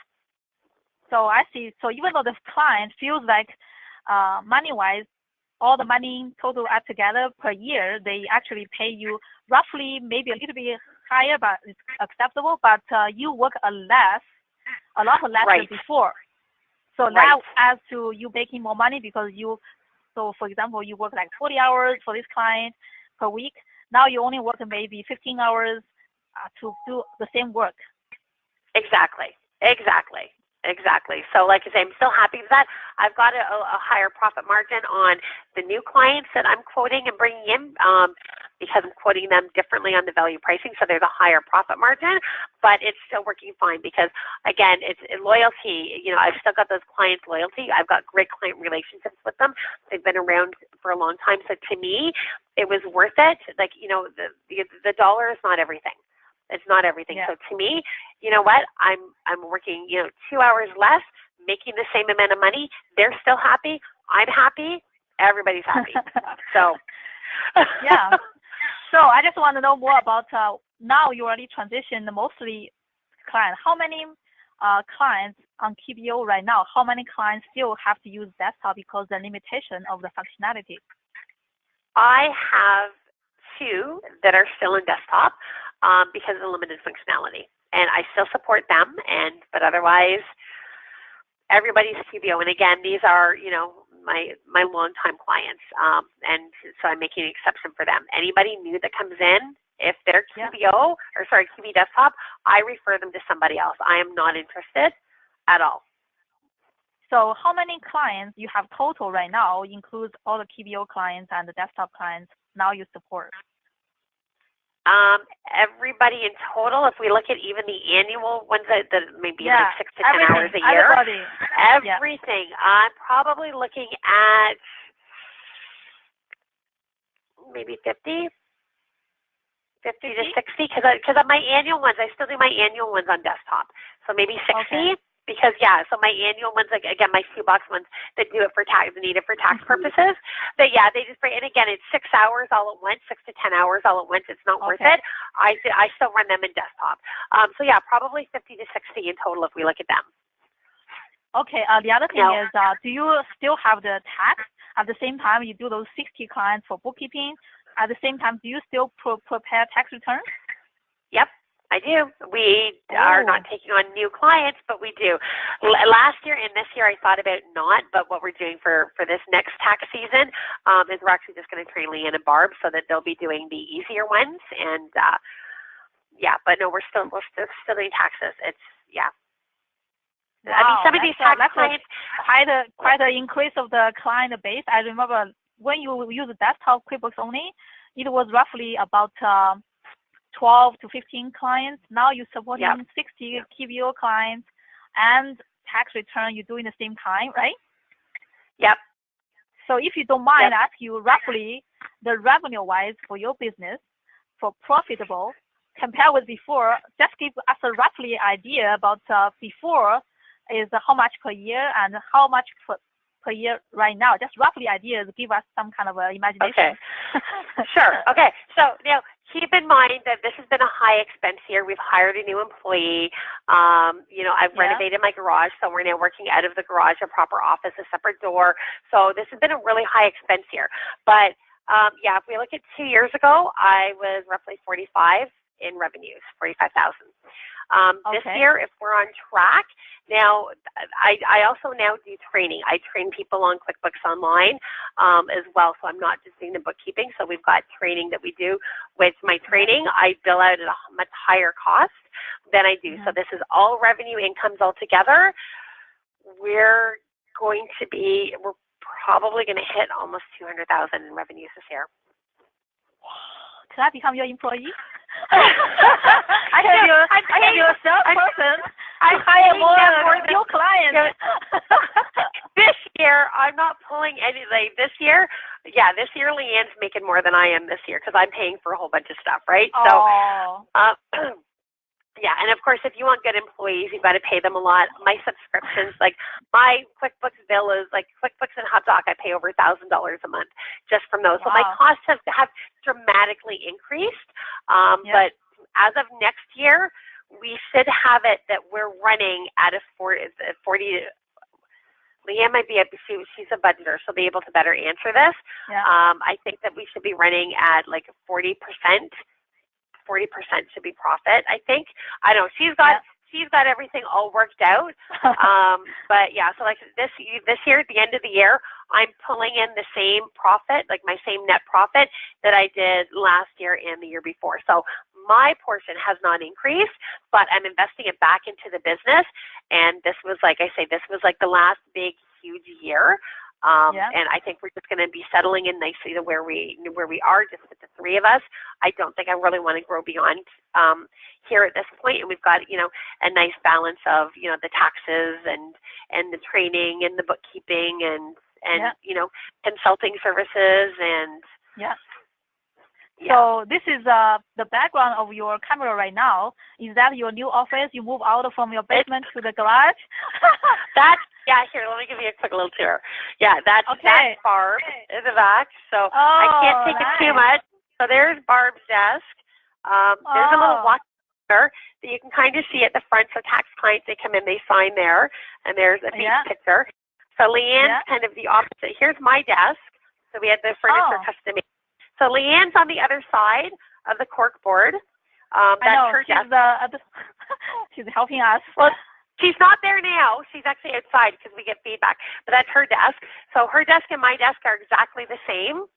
So I see. So even though the client feels like money-wise, all the money total add together per year, they actually pay you roughly, maybe a little bit higher, but it's acceptable. But you work a lot less than before. So that adds to you making more money, because so for example, you work like 40 hours for this client, per week. Now you only work maybe 15 hours to do the same work. Exactly. So like I say, I'm still happy with that. I've got a higher profit margin on the new clients that I'm quoting and bringing in because I'm quoting them differently on the value pricing, so there's a higher profit margin, but it's still working fine because, again, it's loyalty. You know, I've still got those clients' loyalty. I've got great client relationships with them. They've been around for a long time, so to me, it was worth it. Like, you know, the dollar is not everything. It's not everything. Yeah. So to me, you know what? I'm working, you know, 2 hours less, making the same amount of money. They're still happy. I'm happy. Everybody's happy. So yeah. So I just want to know more about now you already transitioned mostly clients. How many clients on QBO right now? How many clients still have to use desktop because the limitation of the functionality? I have 2 that are still in desktop because of the limited functionality, and I still support them. But otherwise, everybody's QBO. And again, these are, you know, my longtime clients, and so I'm making an exception for them. Anybody new that comes in, if they're QBO QB desktop, I refer them to somebody else. I am not interested at all. So how many clients you have total right now includes all the QBO clients and the desktop clients now you support? Everybody in total, if we look at even the annual ones that maybe like 6 to 10 hours a year, everything, I'm probably looking at maybe 50 to 60, because of my annual ones, I still do my annual ones on desktop. So maybe 60. Okay. Because, so my annual ones, like, again, my shoebox ones that do it for tax, need it for tax purposes, they just bring, and again, it's 6 hours all at once, 6 to 10 hours all at once. It's not worth it. I still run them in desktop. So, probably 50 to 60 in total if we look at them. Okay. The other thing is, do you still have the tax at the same time you do those 60 clients for bookkeeping? At the same time, do you still prepare tax returns? Yep. I do. We are not taking on new clients, but we do. Last year and this year I thought about not, but what we're doing for this next tax season is we're actually just going to train Leanne and Barb so that they'll be doing the easier ones. And but no, we're still doing taxes. It's, Wow, I mean, some of these tax clients. Quite an increase of the client base. I remember when you use desktop QuickBooks only, it was roughly about 12 to 15 clients. Now you're supporting 60 QBO clients and tax return you do in the same time, right? Yep. So if you don't mind, I ask you roughly the revenue-wise for your business, for profitable, compared with before, just give us a roughly idea about before is how much per year and how much per year right now. Just roughly ideas, give us some kind of imagination. Okay. Sure. Okay. So now keep in mind that this has been a high expense year. We've hired a new employee. I've renovated my garage, so we're now working out of the garage, a proper office, a separate door. So this has been a really high expense year. But if we look at 2 years ago, I was roughly 45 in revenues, 45,000. This year, if we're on track, now I also now do training. I train people on QuickBooks Online as well, so I'm not just doing the bookkeeping. So we've got training that we do. With my training, I bill out at a much higher cost than I do. So this is all revenue incomes all together. We're probably going to hit almost 200,000 in revenues this year. Can I become your employee? I have your salesperson. I hire more new clients. This year, I'm not pulling any. This year, Leanne's making more than I am this year because I'm paying for a whole bunch of stuff, right? Oh. So, and of course, if you want good employees, you've got to pay them a lot. My subscriptions, like my QuickBooks bill is like QuickBooks and HubDoc, I pay over $1,000 a month just from those. So my costs have dramatically increased. But as of next year, we should have it that we're running at a 40. Leanne might be she's a budgeter, she'll be able to better answer this. Yeah. I think that we should be running at like 40%. 40% should be profit, I think. I don't know. She's got everything all worked out. But so like this year, at the end of the year, I'm pulling in the same profit, like my same net profit that I did last year and the year before. So my portion has not increased, but I'm investing it back into the business. And this was, like I say, this was like the last big, huge year. And I think we're just going to be settling in nicely to where we are, just with the three of us. I don't think I really want to grow beyond here at this point. And we've got, a nice balance of, the taxes and the training and the bookkeeping and consulting services and. Yeah. So this is the background of your camera right now. Is that your new office? You move out from your basement to the garage? Here, let me give you a quick little tour. That's Barb in the back. So I can't take it too much. So there's Barb's desk. There's a little watch there that you can kind of see at the front. So tax clients, they come in, they sign there, and there's a big picture. So Leanne's kind of the opposite. Here's my desk. So we had the furniture custom made. So Leanne's on the other side of the cork board. That's her desk. She's helping us. Well, she's not there now. She's actually outside because we get feedback. But that's her desk. So her desk and my desk are exactly the same.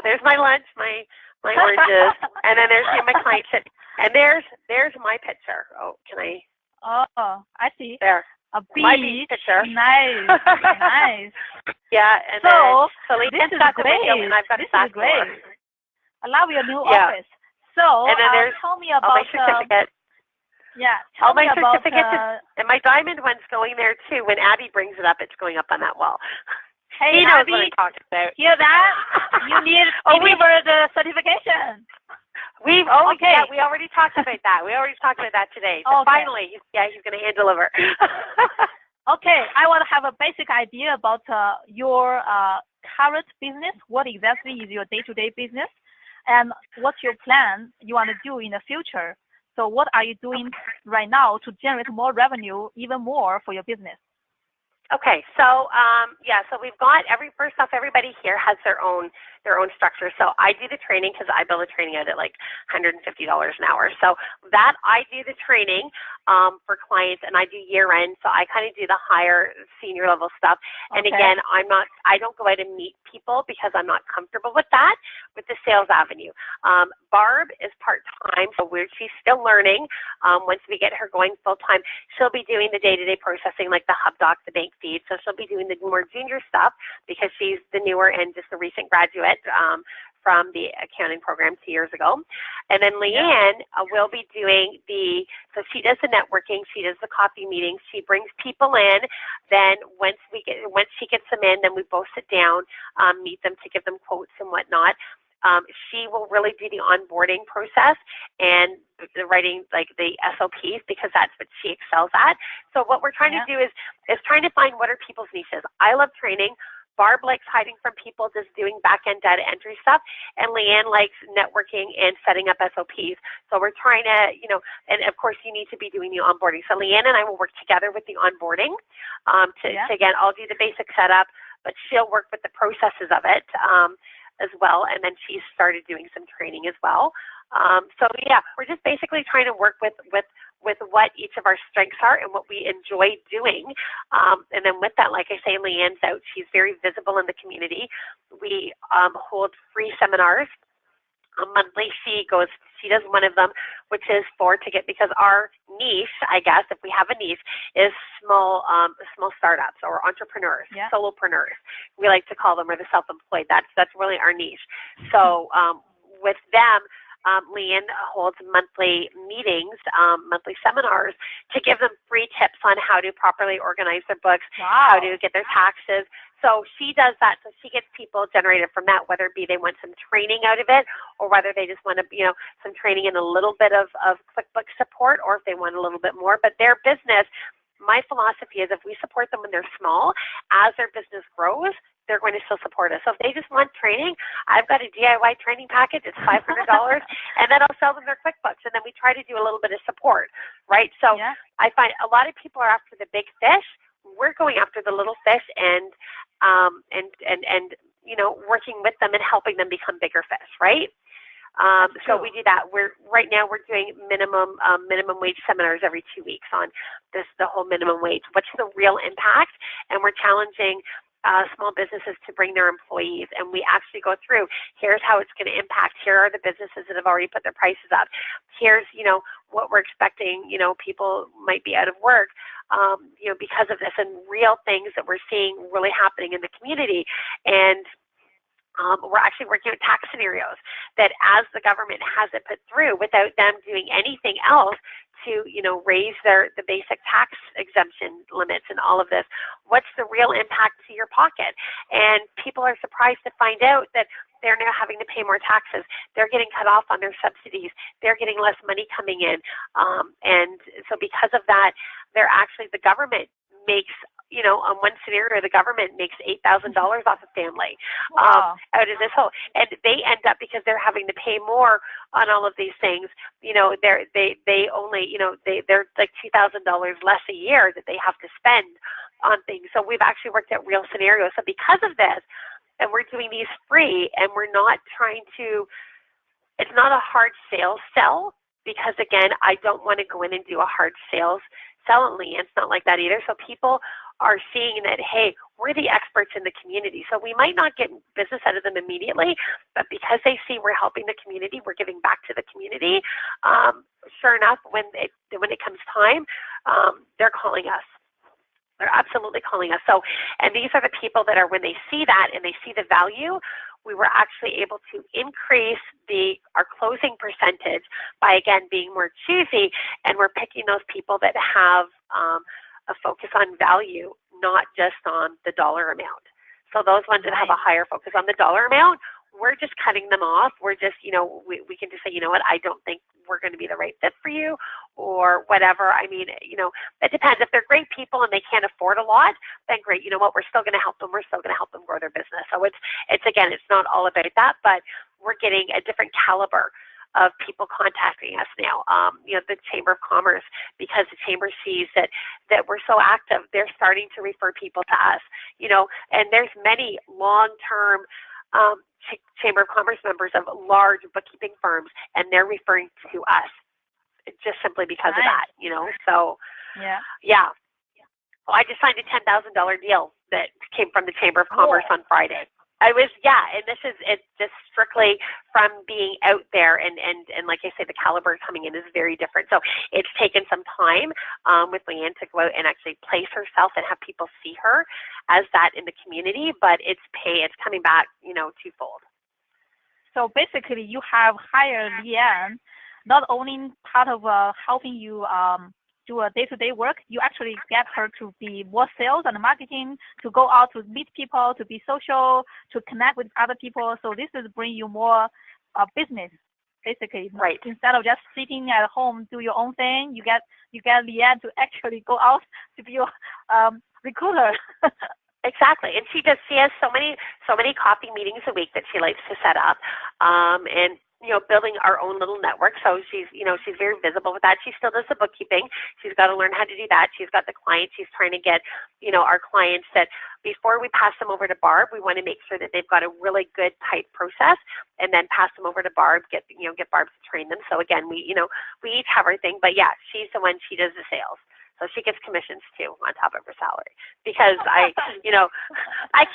There's my lunch, my oranges, and then there's my client sitting. And there's my picture. Oh, can I? Oh, I see. There. A beach. My beach picture. Nice. Nice. Yeah, and so this is great. And I've got this is great. door. I love your new office. So, and then there's tell me about my certificate. Tell my me about certificate and my diamond one's going there too. When Abby brings it up, it's going up on that wall. Hey, he knows Abby, what I'm talking about. Hear that? You need to deliver the certification. We already talked about that. We already talked about that today. So finally, he's going to hand deliver. Okay, I want to have a basic idea about your current business. What exactly is your day-to-day business, and what's your plan you want to do in the future? So what are you doing right now to generate more revenue, even more for your business? Okay, so so we've got everybody here has their own structure. So I do the training because I bill the training out at like $150 an hour. So that I do the training for clients, and I do year end. So I kind of do the higher senior level stuff. And again, I don't go out and meet people because I'm not comfortable with that, with the sales avenue. Barb is part-time, so she's still learning. Once we get her going full-time, she'll be doing the day-to-day processing, like the HubDoc, the bank feed. So she'll be doing the more junior stuff because she's the newer and just a recent graduate from the accounting program 2 years ago. And then Leanne will be doing so she does the networking, she does the coffee meetings, she brings people in. Then once she gets them in, then we both sit down, meet them to give them quotes and whatnot. She will really do the onboarding process and the writing, like the SOPs, because that's what she excels at. So what we're trying to do is trying to find what are people's niches. I love training. Barb likes hiding from people, just doing back-end data entry stuff, and Leanne likes networking and setting up SOPs. So we're trying to, and of course you need to be doing the onboarding. So Leanne and I will work together with the onboarding to again, I'll do the basic setup, but she'll work with the processes of it as well, and then she's started doing some training as well. We're just basically trying to work with what each of our strengths are and what we enjoy doing. And then with that, like I say, Leanne's out. She's very visible in the community. We hold free seminars monthly. She does one of them, which is because our niche, I guess, if we have a niche, is small startups or entrepreneurs, solopreneurs. We like to call them, or the self-employed. That's really our niche. So with them, Leanne holds monthly meetings, monthly seminars to give them free tips on how to properly organize their books, how to get their taxes. So she does that. So she gets people generated from that, whether it be they want some training out of it, or whether they just want to, some training and a little bit of QuickBooks support, or if they want a little bit more. But their business, my philosophy is if we support them when they're small, as their business grows, they're going to still support us. So if they just want training, I've got a DIY training package. It's $500, and then I'll sell them their QuickBooks, and then we try to do a little bit of support, right? So I find a lot of people are after the big fish. We're going after the little fish and working with them and helping them become bigger fish, right? So we do that. Right now we're doing minimum wage seminars every 2 weeks on the whole minimum wage. What's the real impact? And we're challenging small businesses to bring their employees, and we actually go through, here's how it's going to impact, here are the businesses that have already put their prices up, here's, what we're expecting, people might be out of work, because of this, and real things that we're seeing really happening in the community. And we're actually working on tax scenarios that as the government has it put through without them doing anything else to, raise the basic tax exemption limits and all of this, what's the real impact to your pocket? And people are surprised to find out that they're now having to pay more taxes. They're getting cut off on their subsidies. They're getting less money coming in. And so because of that, the government makes, on one scenario, the government makes $8,000 off a family out of this whole, and they end up, because they're having to pay more on all of these things, they only, they're like $2,000 less a year that they have to spend on things. So we've actually worked out real scenarios. So because of this, and we're doing these free, and we're not trying to, it's not a hard sales sell, because again, I don't want to go in and do a hard sales sell and lead. It's not like that either. So people are seeing that, hey, we're the experts in the community. So we might not get business out of them immediately, but because they see we're helping the community, we're giving back to the community, sure enough, when it comes time, they're calling us. They're absolutely calling us. So, and these are the people that are, when they see that and they see the value, we were actually able to increase our closing percentage by, again, being more choosy, and we're picking those people that have a focus on value, not just on the dollar amount. So those ones that have a higher focus on the dollar amount, we're just cutting them off. We're just, we can just say, you know what, I don't think we're going to be the right fit for you, or whatever. I mean, it depends. If they're great people and they can't afford a lot, then great. You know what, we're still going to help them. We're still going to help them grow their business. So it's again, it's not all about that, but we're getting a different caliber of people contacting us now. The Chamber of Commerce, because the Chamber sees that we're so active, they're starting to refer people to us, and there's many long-term Chamber of Commerce members of large bookkeeping firms, and they're referring to us just simply because of that, so yeah. Well, I just signed a $10,000 deal that came from the Chamber of Commerce on Friday. And it's just strictly from being out there, and like I say, the caliber coming in is very different. So it's taken some time with Leanne to go out and actually place herself and have people see her as that in the community, but it's coming back, twofold. So basically, you have hired Leanne, not only part of helping you do a day-to-day work, you actually get her to be more sales and marketing, to go out to meet people, to be social, to connect with other people. So this is bring you more business, basically. Right. Instead of just sitting at home, do your own thing, you get Leanne to actually go out to be your recruiter. Exactly, and she has so many coffee meetings a week that she likes to set up, and building our own little network. So she's very visible with that. She still does the bookkeeping. She's got to learn how to do that. She's got the clients. She's trying to get, our clients that before we pass them over to Barb, we want to make sure that they've got a really good, tight process, and then pass them over to Barb, get Barb to train them. So again, we each have our thing, but yeah, she's the one, she does the sales. So she gets commissions too on top of her salary, because I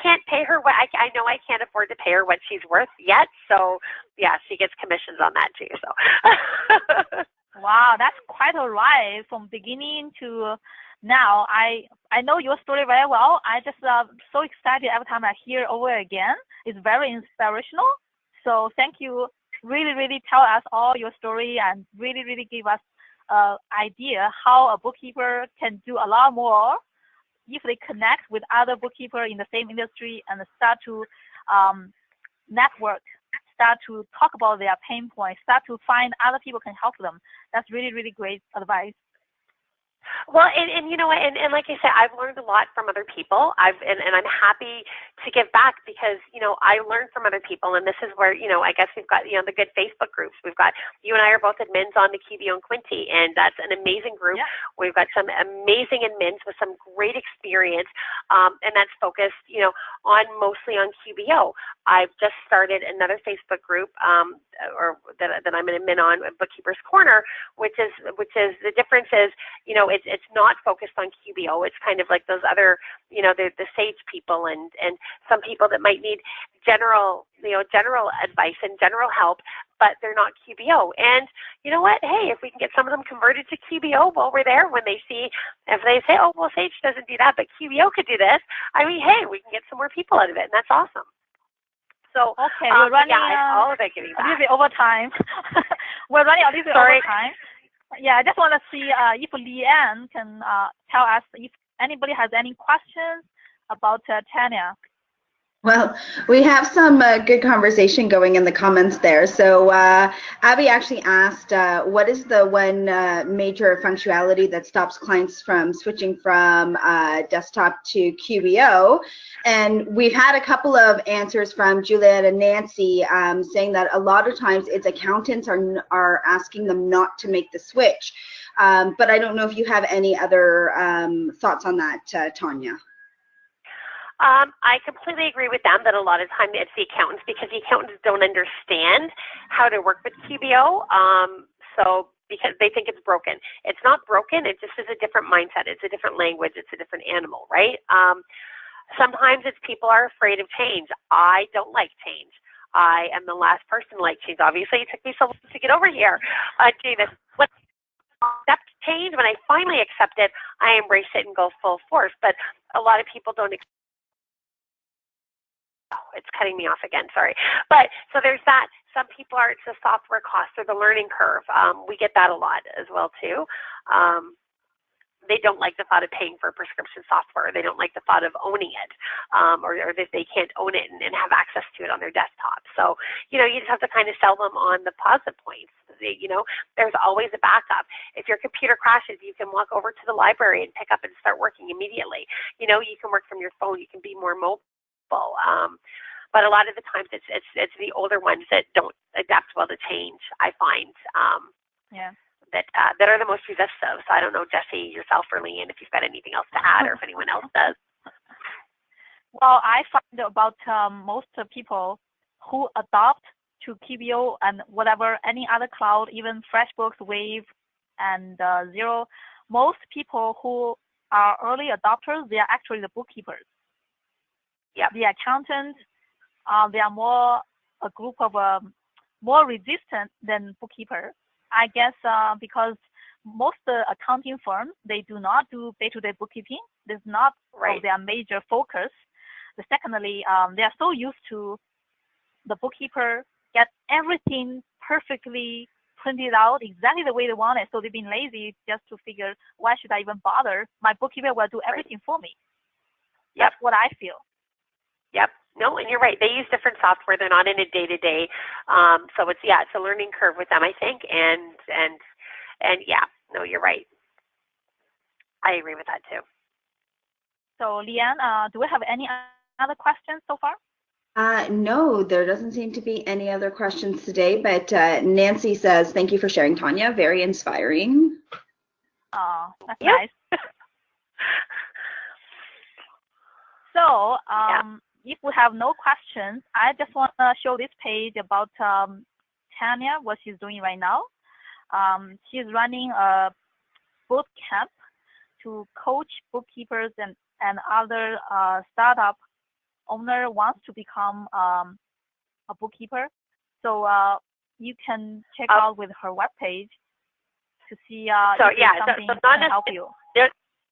can't pay her what I know I can't afford to pay her what she's worth yet. So yeah, she gets commissions on that too. So wow, that's quite a ride from beginning to now. I know your story very well. I just so excited every time I hear over again. It's very inspirational. So thank you. Really, really tell us all your story, and really, really give us idea how a bookkeeper can do a lot more if they connect with other bookkeepers in the same industry and start to network, start to talk about their pain points, start to find other people can help them. That's really, really great advice. Well, and you know what, and like I said, I've learned a lot from other people. And I'm happy to give back, because, I learned from other people, and this is where, I guess we've got, the good Facebook groups. We've got, you and I are both admins on the QBO and Quinty, and that's an amazing group. Yeah. We've got some amazing admins with some great experience, and that's focused, mostly on QBO. I've just started another Facebook group or that I'm an admin on, Bookkeeper's Corner, which is the difference is, it's not focused on QBO. It's kind of like those other, the SAGE people and some people that might need general advice and general help, but they're not QBO. And you know what? Hey, if we can get some of them converted to QBO while we're there, when they see, if they say, oh, well, SAGE doesn't do that, but QBO could do this, I mean, hey, we can get some more people out of it, and that's awesome. So, okay, we're running it's all about giving back. a little bit over time. We're running a little bit over time. Yeah, I just want to see if Leanne can tell us if anybody has any questions about Tanya. Well, we have some good conversation going in the comments there. So Abby actually asked, what is the one major functionality that stops clients from switching from desktop to QBO? And we've had a couple of answers from Juliet and Nancy saying that a lot of times it's accountants are asking them not to make the switch. But I don't know if you have any other thoughts on that, Tanya. I completely agree with them that a lot of time it's the accountants, because the accountants don't understand how to work with QBO. So because they think it's broken. It's not broken. It just is a different mindset. It's a different language. It's a different animal, right? Sometimes it's people are afraid of change. I don't like change. I am the last person to like change. Obviously, it took me so long to get over here. David, what accept change? When I finally accept it, I embrace it and go full force. But a lot of people don't accept. Oh, it's cutting me off again, sorry. But so there's that. Some people are, it's the software cost or the learning curve. We get that a lot as well too. They don't like the thought of paying for prescription software. They don't like the thought of owning it, or that they can't own it and have access to it on their desktop. So, you just have to kind of sell them on the positive points. There's always a backup. If your computer crashes, you can walk over to the library and pick up and start working immediately. You can work from your phone. You can be more mobile. But a lot of the times it's the older ones that don't adapt well to change, I find. That are the most resistive. So I don't know, Jessie, yourself or Leanne, if you've got anything else to add, or if anyone else does. Well, I find about most people who adopt to QBO and whatever, any other cloud, even FreshBooks, Wave, and Xero, most people who are early adopters, they are actually the bookkeepers. Yeah. The accountants, they are more a group of more resistant than bookkeeper. I guess because most accounting firms, they do not do day-to-day bookkeeping. This is not their major focus. Secondly, they are so used to the bookkeeper get everything perfectly printed out exactly the way they want it. So they've been lazy just to figure, why should I even bother? My bookkeeper will do everything for me. Yep. That's what I feel. Yep. No, and you're right. They use different software. They're not in a day-to-day. So it's a learning curve with them, I think. And yeah, no, you're right. I agree with that too. So Leanne, do we have any other questions so far? No, there doesn't seem to be any other questions today, but Nancy says, thank you for sharing, Tanya. Very inspiring. Oh, that's nice. So if we have no questions, I just want to show this page about Tanya, what she's doing right now. She's running a boot camp to coach bookkeepers and other startup owner wants to become a bookkeeper. So you can check out with her webpage to see if something can help you.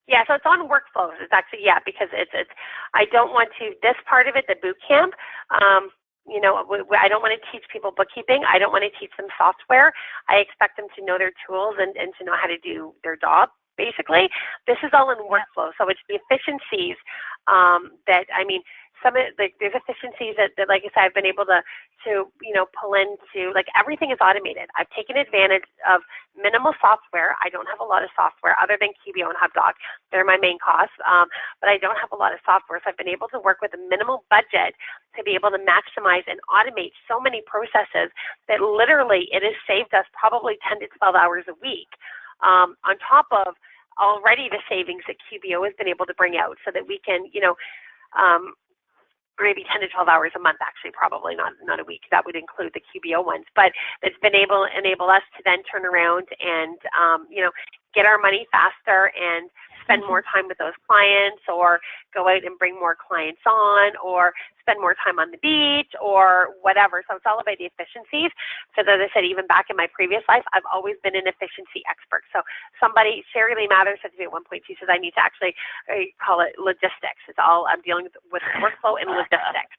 Yeah, so it's on workflows. It's actually, because it's I don't want to, this part of it, the boot camp, I don't want to teach people bookkeeping. I don't want to teach them software. I expect them to know their tools and to know how to do their job, basically. This is all in workflow. So it's the efficiencies there's efficiencies that, like I said, I've been able to pull into, like everything is automated. I've taken advantage of minimal software. I don't have a lot of software other than QBO and HubDoc. They're my main costs, but I don't have a lot of software. So I've been able to work with a minimal budget to be able to maximize and automate so many processes that literally it has saved us probably 10 to 12 hours a week, on top of already the savings that QBO has been able to bring out, so that we can, or maybe 10 to 12 hours a month, actually, probably not a week. That would include the QBO ones. But it's been enable us to then turn around and, get our money faster and spend more time with those clients, or go out and bring more clients on, or spend more time on the beach, or whatever. So it's all about the efficiencies. Because as I said, even back in my previous life, I've always been an efficiency expert. So Sherry Lee Mathers said to me at one point, she says, I need to actually call it logistics. It's all I'm dealing with workflow and logistics.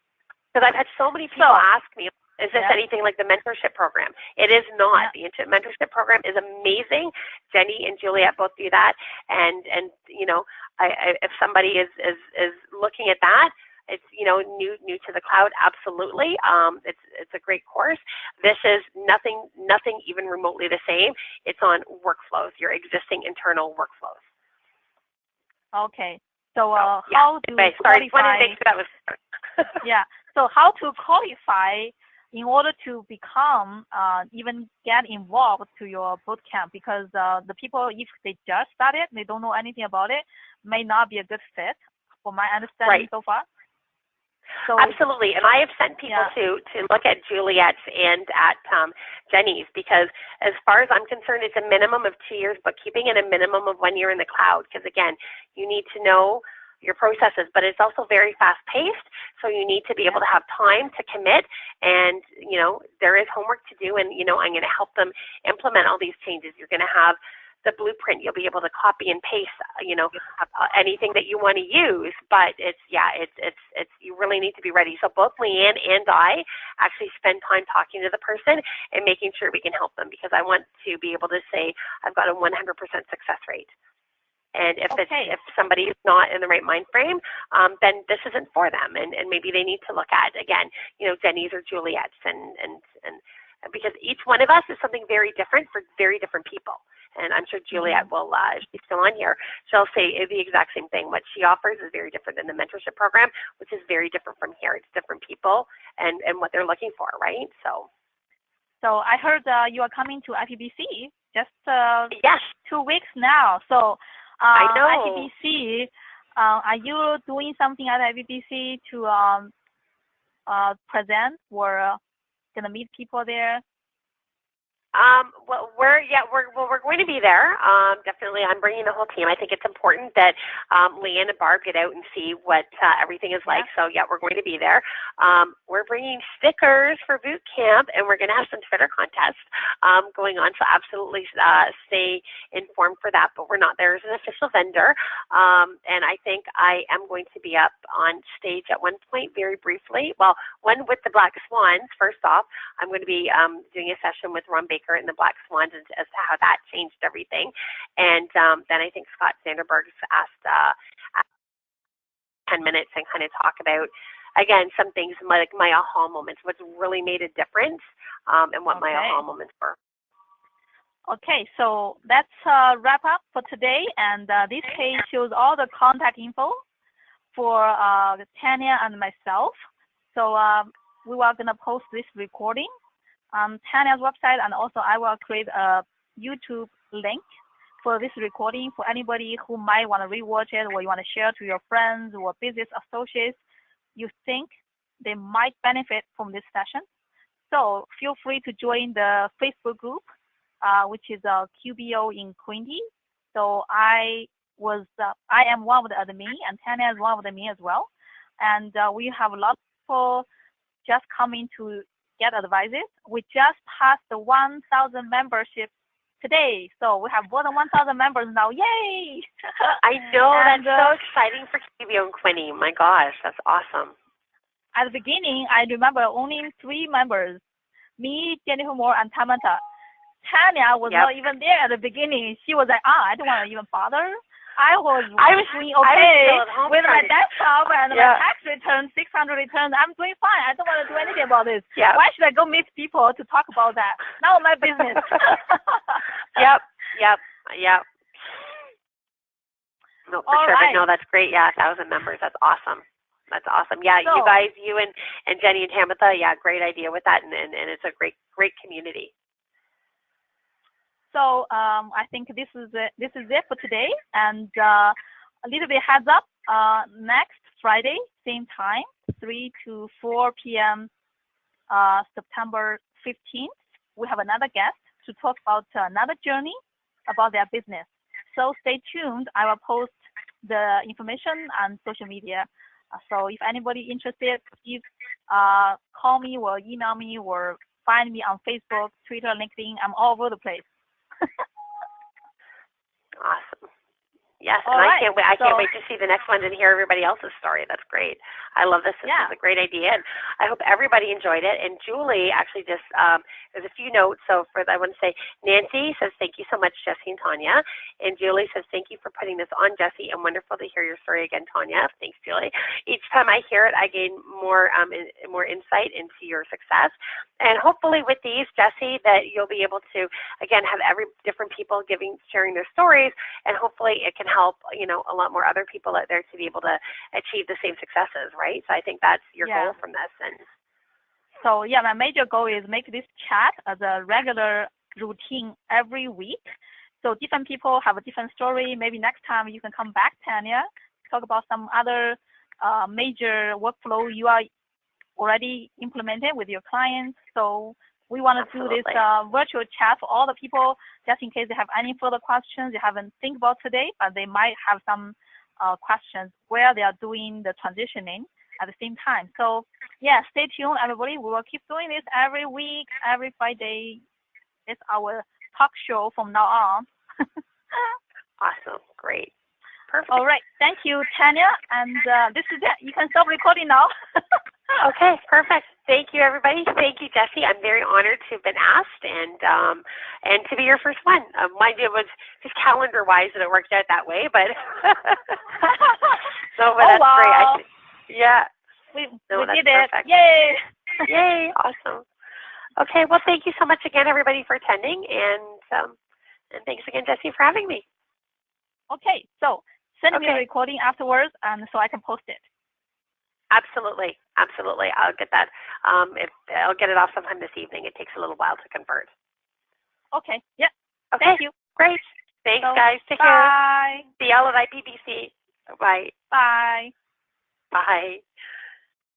Because I've had so many people ask me, is this anything like the mentorship program? It is not. The mentorship program is amazing. Jenny and Juliet both do that. And if somebody is looking at that, it's, new to the cloud, absolutely. It's a great course. This is nothing even remotely the same. It's on workflows, your existing internal workflows. Okay. So how to qualify? Yeah. So how to qualify in order to become, even get involved to your bootcamp? Because the people, if they just started, they don't know anything about it, may not be a good fit, for my understanding so far. So, absolutely, and I have sent people to look at Juliet's and at Jenny's, because as far as I'm concerned, it's a minimum of 2 years bookkeeping and a minimum of 1 year in the cloud, because again, you need to know your processes, but it's also very fast-paced, so you need to be able to have time to commit, and there is homework to do, and I'm going to help them implement all these changes. You're going to have the blueprint. You'll be able to copy and paste, anything that you want to use, but it's you really need to be ready. So both Leanne and I actually spend time talking to the person and making sure we can help them, because I want to be able to say I've got a 100% success rate. And if somebody is not in the right mind frame, then this isn't for them, and maybe they need to look at, again, Jenny's or Juliet's, and because each one of us is something very different for very different people. And I'm sure Juliet will, if she's still on here, she'll say the exact same thing. What she offers is very different than the mentorship program, which is very different from here. It's different people and what they're looking for, right? So I heard you are coming to IPBC just 2 weeks now. So I know. IPBC, are you doing something at IPBC to present, or gonna meet people there? We're going to be there. Definitely, I'm bringing the whole team. I think it's important that Leanne and Barb get out and see what everything is like. So we're going to be there. We're bringing stickers for boot camp, and we're going to have some Twitter contests going on. So absolutely stay informed for that. But we're not there as an official vendor, and I think I am going to be up on stage at one point, very briefly. Well, one with the Black Swans. First off, I'm going to be doing a session with Ron Baker and the Black Swans as to how that changed everything. And then I think Scott Sanderberg's asked 10 minutes and kind of talk about, again, some things like my aha moments, what's really made a difference, and what my aha moments were. Okay, so let's wrap up for today. And this page shows all the contact info for Tanya and myself. So we are going to post this recording on Tanya's website, and also I will create a YouTube link for this recording for anybody who might want to rewatch it, or you want to share to your friends or business associates you think they might benefit from this session. So feel free to join the Facebook group, which is QBO in Quinty. So I am one of the admin, and Tanya is one of the admin as well. And we have a lot of people just coming to get advices. We just passed the 1,000 membership today, so we have more than 1,000 members now. Yay! I know, that's so exciting for QBO and Quinty. My gosh, that's awesome. At the beginning, I remember only 3 members: me, Jennifer Moore, and Tamanta. Tanya was not even there at the beginning. She was like, I don't want to even bother. I was doing okay with my desktop and my tax return, 600 returns. I'm doing fine. I don't want to do anything about this. Why should I go meet people to talk about that? Not my business. Yep. No, for sure. Right. But no, that's great. 1,000 members. That's awesome. That's awesome. Yeah, so, you guys, you and Jenny and Tamitha, great idea with that, and it's a great community. So I think this is it for today, and a little bit heads up. Next Friday, same time, 3 to 4 p.m. September 15th, we have another guest to talk about another journey about their business. So stay tuned. I will post the information on social media. So if anybody interested, please call me or email me or find me on Facebook, Twitter, LinkedIn. I'm all over the place. Awesome. Yes, All and right. I can't wait to see the next one and hear everybody else's story. That's great. I love this. This is a great idea, and I hope everybody enjoyed it. And Julie actually just there's a few notes. So I want to say, Nancy says thank you so much, Jessie and Tanya, and Julie says thank you for putting this on, Jessie, and wonderful to hear your story again, Tanya. Thanks, Julie. Each time I hear it, I gain more insight into your success, and hopefully with these, Jessie, that you'll be able to again have different people sharing their stories, and hopefully it can help a lot more other people out there to be able to achieve the same successes, right? So I think that's your goal from this. And so my major goal is make this chat as a regular routine every week. So different people have a different story. Maybe next time you can come back, Tanya, talk about some other major workflow you are already implemented with your clients. So we want to do this virtual chat for all the people, just in case they have any further questions they haven't think about today, but they might have some questions where they are doing the transitioning at the same time. So stay tuned, everybody. We will keep doing this every week, every Friday. It's our talk show from now on. Awesome. Great. Perfect. All right. Thank you, Tanya. And this is it. You can stop recording now. Okay, perfect. Thank you, everybody. Thank you, Jessie. I'm very honored to have been asked and to be your first one. Mind you, it was just calendar-wise that it worked out that way, but but that's wow. great. Yeah. We did it. Perfect. Yay. Yay. Awesome. Okay, well, thank you so much again, everybody, for attending, and thanks again, Jessie, for having me. Okay, so send me a recording afterwards, and so I can post it. Absolutely. I'll get that. I'll get it off sometime this evening. It takes a little while to convert. Okay. Yeah. Okay. Thank you. Great. Thanks, guys. Take care. Bye. See y'all at IPBC. Bye. Bye. Bye.